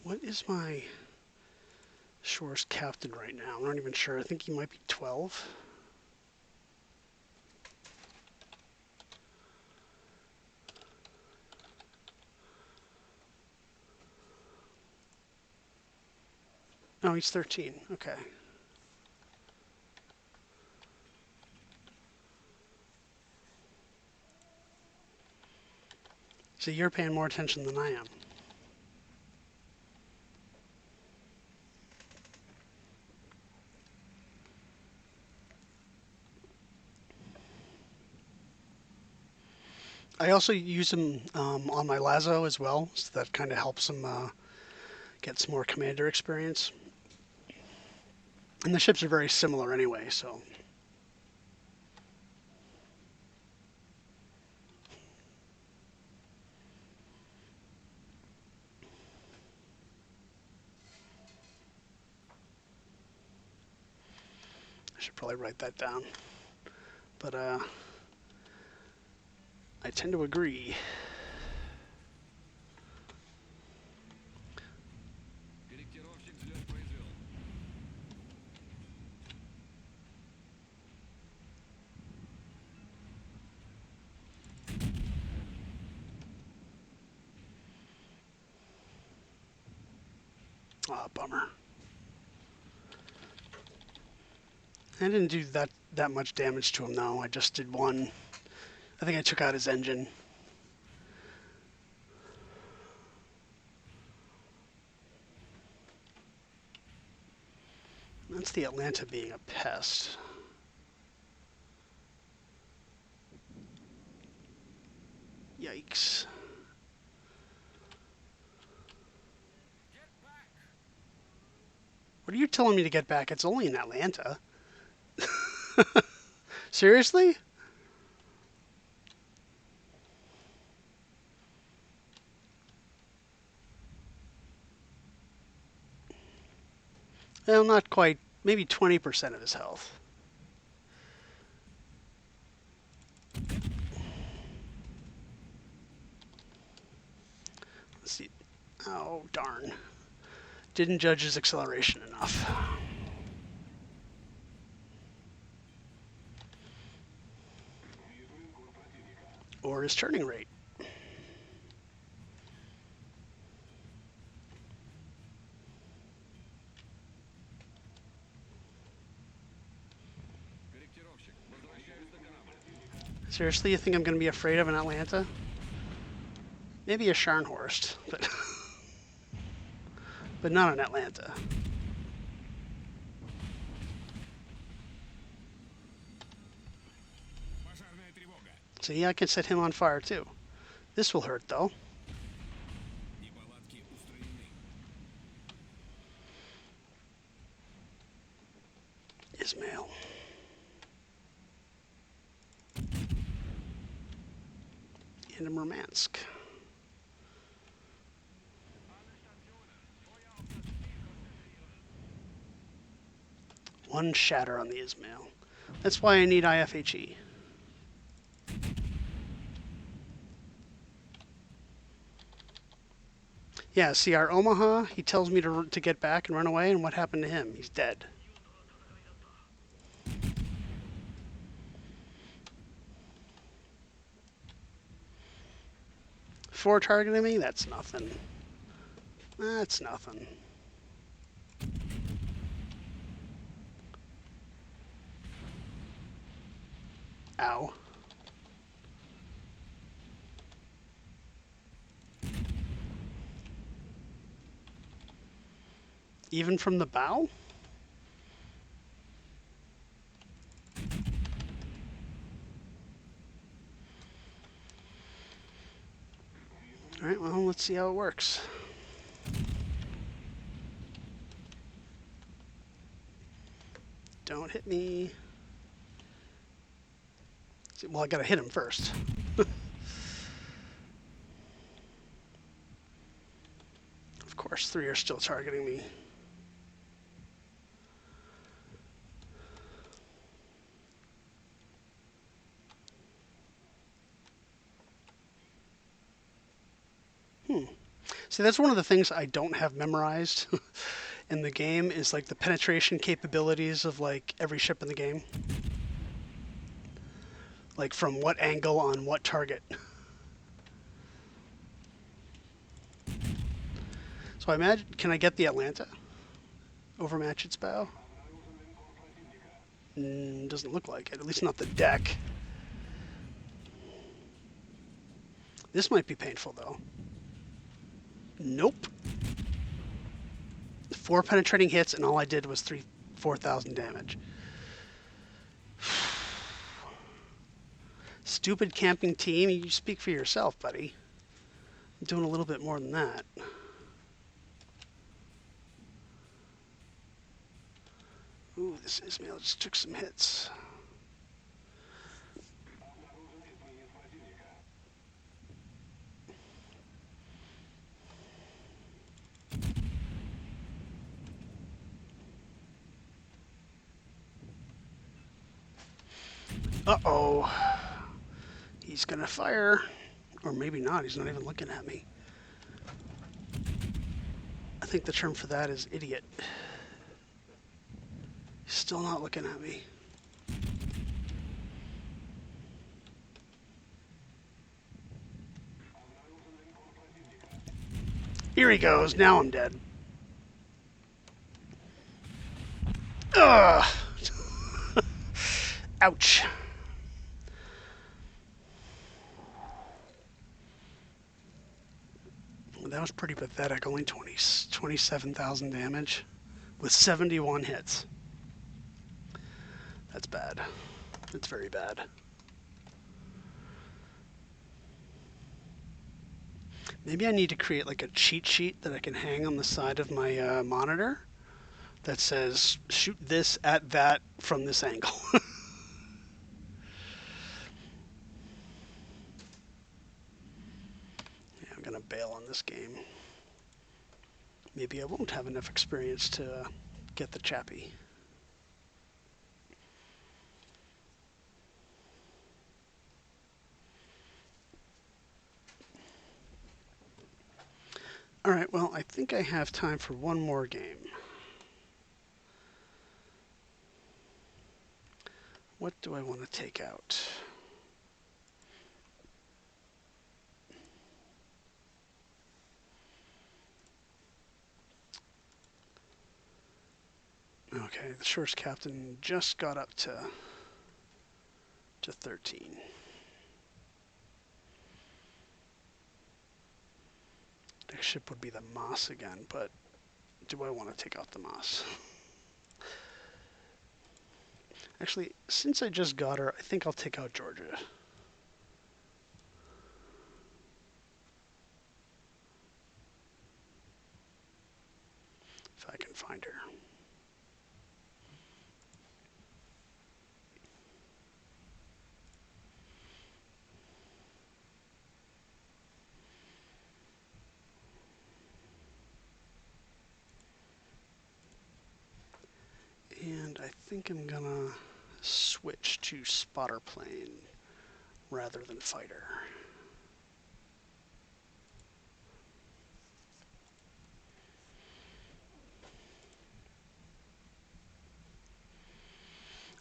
What is my Shores captain right now? I'm not even sure. I think he might be 12. No, he's 13. Okay. So you're paying more attention than I am. I also use him on my Lazo as well, so that kind of helps him get some more commander experience. And the ships are very similar anyway, so. I should probably write that down. But I tend to agree. Ah, bummer. I didn't do that much damage to him, though. I just did one. I think I took out his engine. That's the Atlanta being a pest. Yikes. What are you telling me to get back? It's only in Atlanta. Seriously? Well, not quite. Maybe 20% of his health. Let's see. Oh, darn. Didn't judge his acceleration enough. Or his turning rate. Seriously, you think I'm going to be afraid of an Atlanta? Maybe a Scharnhorst, but not an Atlanta. See, I can set him on fire too. This will hurt though. Ismail. And a Murmansk. One shatter on the Ismail. That's why I need IFHE. Yeah, see, our Omaha, he tells me to get back and run away, and what happened to him? He's dead. For targeting me? That's nothing. That's nothing. Ow. Even from the bow? Alright, well, let's see how it works. Don't hit me. Well, I gotta hit him first. Of course, 3 are still targeting me. See, that's one of the things I don't have memorized in the game is like the penetration capabilities of like every ship in the game. Like from what angle on what target. So I imagine, can I get the Atlanta? Overmatch its bow? Doesn't look like it, at least not the deck. This might be painful though. Nope. 4 penetrating hits and all I did was 4,000 damage. Stupid camping team, you speak for yourself, buddy. I'm doing a little bit more than that. Ooh, this Ismail just took some hits. Uh-oh. He's gonna fire. Or maybe not, he's not even looking at me. I think the term for that is idiot. He's still not looking at me. Here he goes, now I'm dead. Ugh! Ouch. That was pretty pathetic. Only 27,000 damage with 71 hits. That's bad. That's very bad. Maybe I need to create like a cheat sheet that I can hang on the side of my monitor that says shoot this at that from this angle. Yeah, I'm gonna bail on this game. Maybe I won't have enough experience to get the chappie. Alright, well, I think I have time for one more game. What do I want to take out? Okay, the shortest captain just got up to 13. Next ship would be the Moss again, but do I want to take out the Moss? Actually, since I just got her, I think I'll take out Georgia. If I can find her. And I think I'm gonna switch to spotter plane rather than fighter.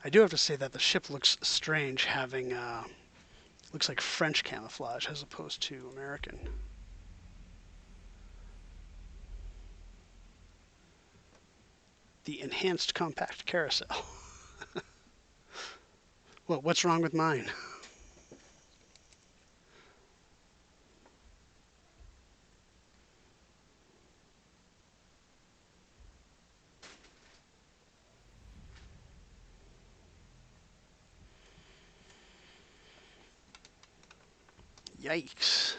I do have to say that the ship looks strange having, looks like French camouflage as opposed to American. The enhanced compact carousel. Well, what's wrong with mine? Yikes.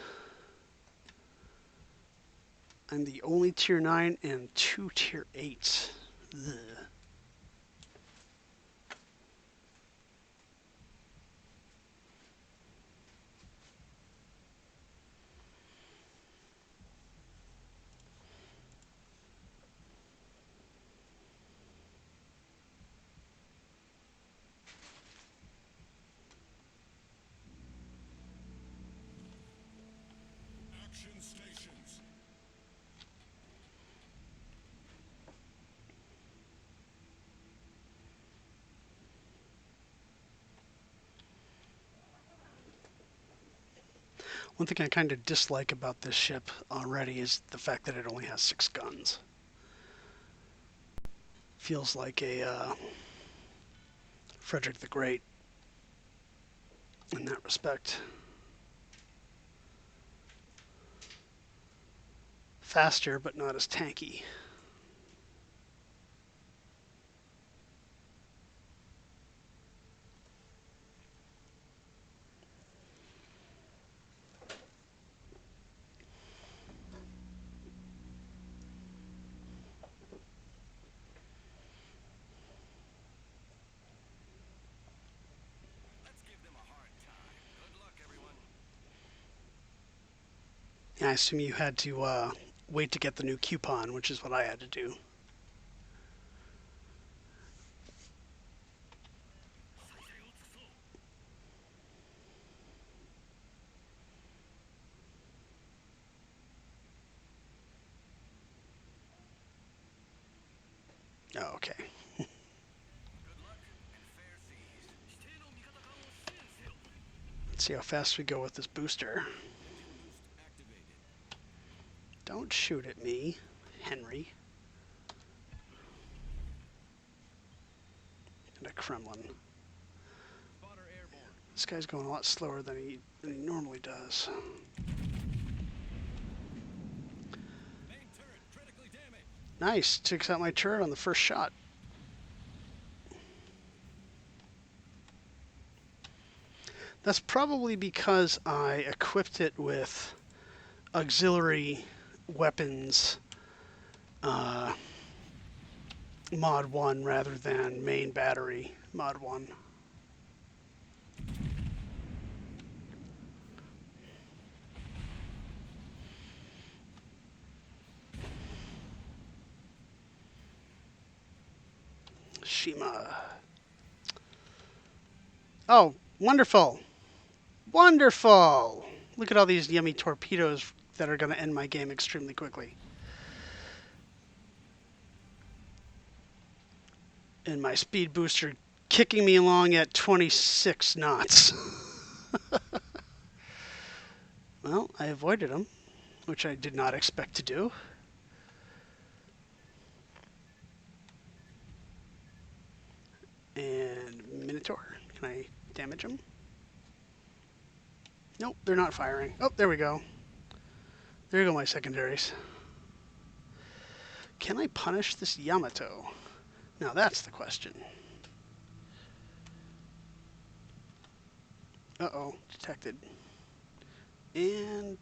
I'm the only tier 9 and 2 tier 8s. Ugh. Action stations. One thing I kind of dislike about this ship already is the fact that it only has 6 guns. Feels like a Frederick the Great in that respect. Faster, but not as tanky. Let's give them a hard time. Good luck, everyone. Yeah, I assume you had to wait to get the new coupon, which is what I had to do. Oh, okay. Good luck and fair seas. Let's see how fast we go with this booster. Engine boost activated. Don't shoot at me, Henry. and a Kremlin. Spotter airborne. This guy's going a lot slower than he normally does. Main turret critically damaged. Nice. Takes out my turret on the first shot. That's probably because I equipped it with auxiliary weapons mod 1 rather than main battery mod 1. Shima. Oh, wonderful. Wonderful. Look at all these yummy torpedoes that are going to end my game extremely quickly. And my speed booster kicking me along at 26 knots. Well, I avoided them, which I did not expect to do. And Minotaur. Can I damage them? Nope, they're not firing. Oh, there we go. There go my secondaries. Can I punish this Yamato? Now that's the question. Uh-oh, detected. And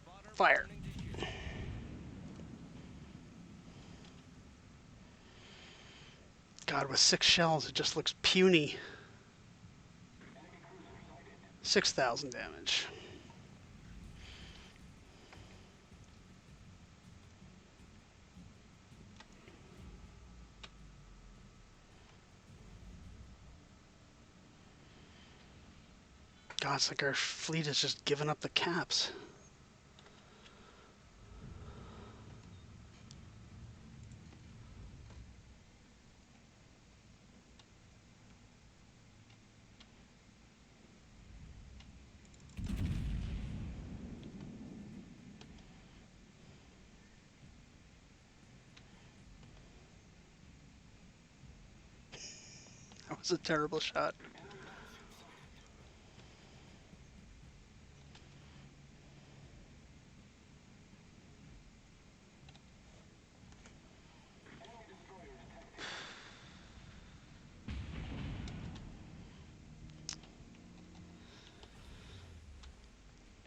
Spotter fire. returning to you. God, with 6 shells, it just looks puny. 6,000 damage. God, it's like our fleet has just given up the caps. That was a terrible shot.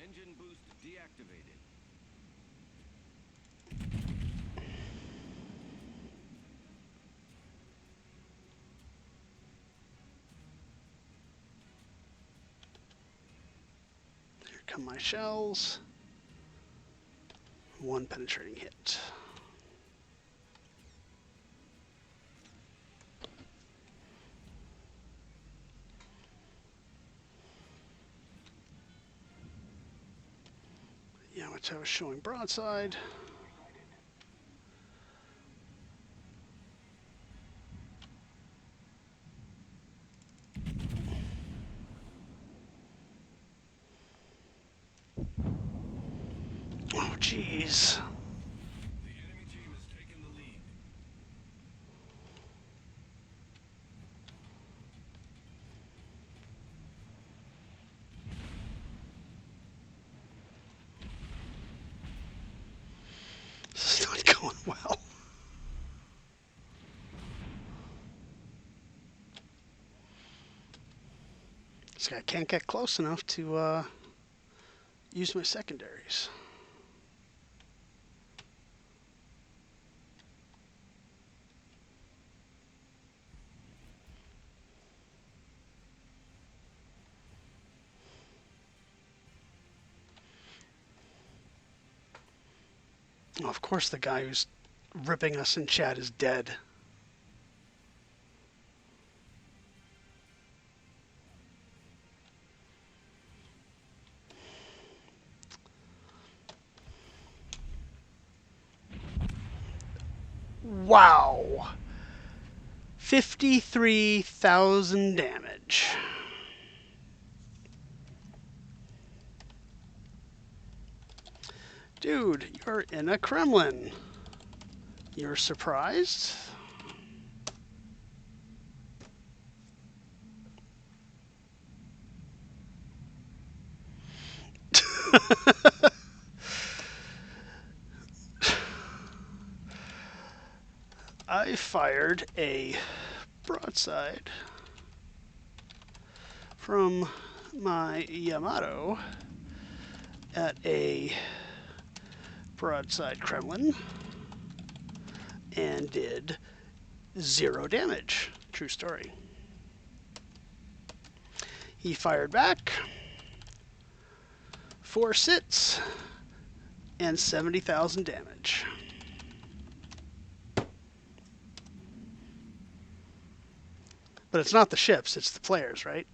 Engine boost deactivated. Here come my shells. 1 penetrating hit. Yamato is showing broadside. Oh, jeez. The enemy team has taken the lead. This is not going well. This guy can't get close enough to use my secondaries. Oh, of course, the guy who's ripping us in chat is dead. Wow. 53,000 damage. Dude, you're in a Kremlin. You're surprised? I fired a broadside from my Yamato at a broadside Kremlin and did 0 damage. True story. He fired back 4 sits and 70,000 damage. But it's not the ships, it's the players, right?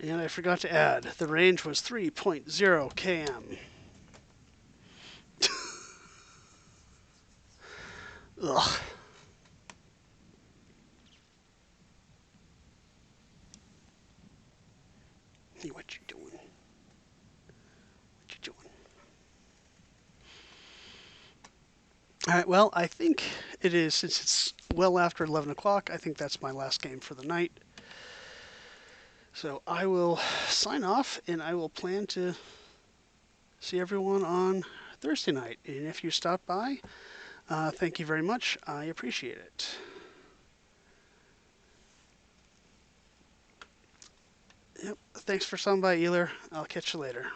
And I forgot to add, the range was 3.0 km. Ugh. Hey, what you doing? What you doing? All right, well, I think it is, since it's well after 11 o'clock, I think that's my last game for the night. So I will sign off, and I will plan to see everyone on Thursday night. And if you stop by, thank you very much. I appreciate it. Yep. Thanks for stopping by, Eler. I'll catch you later.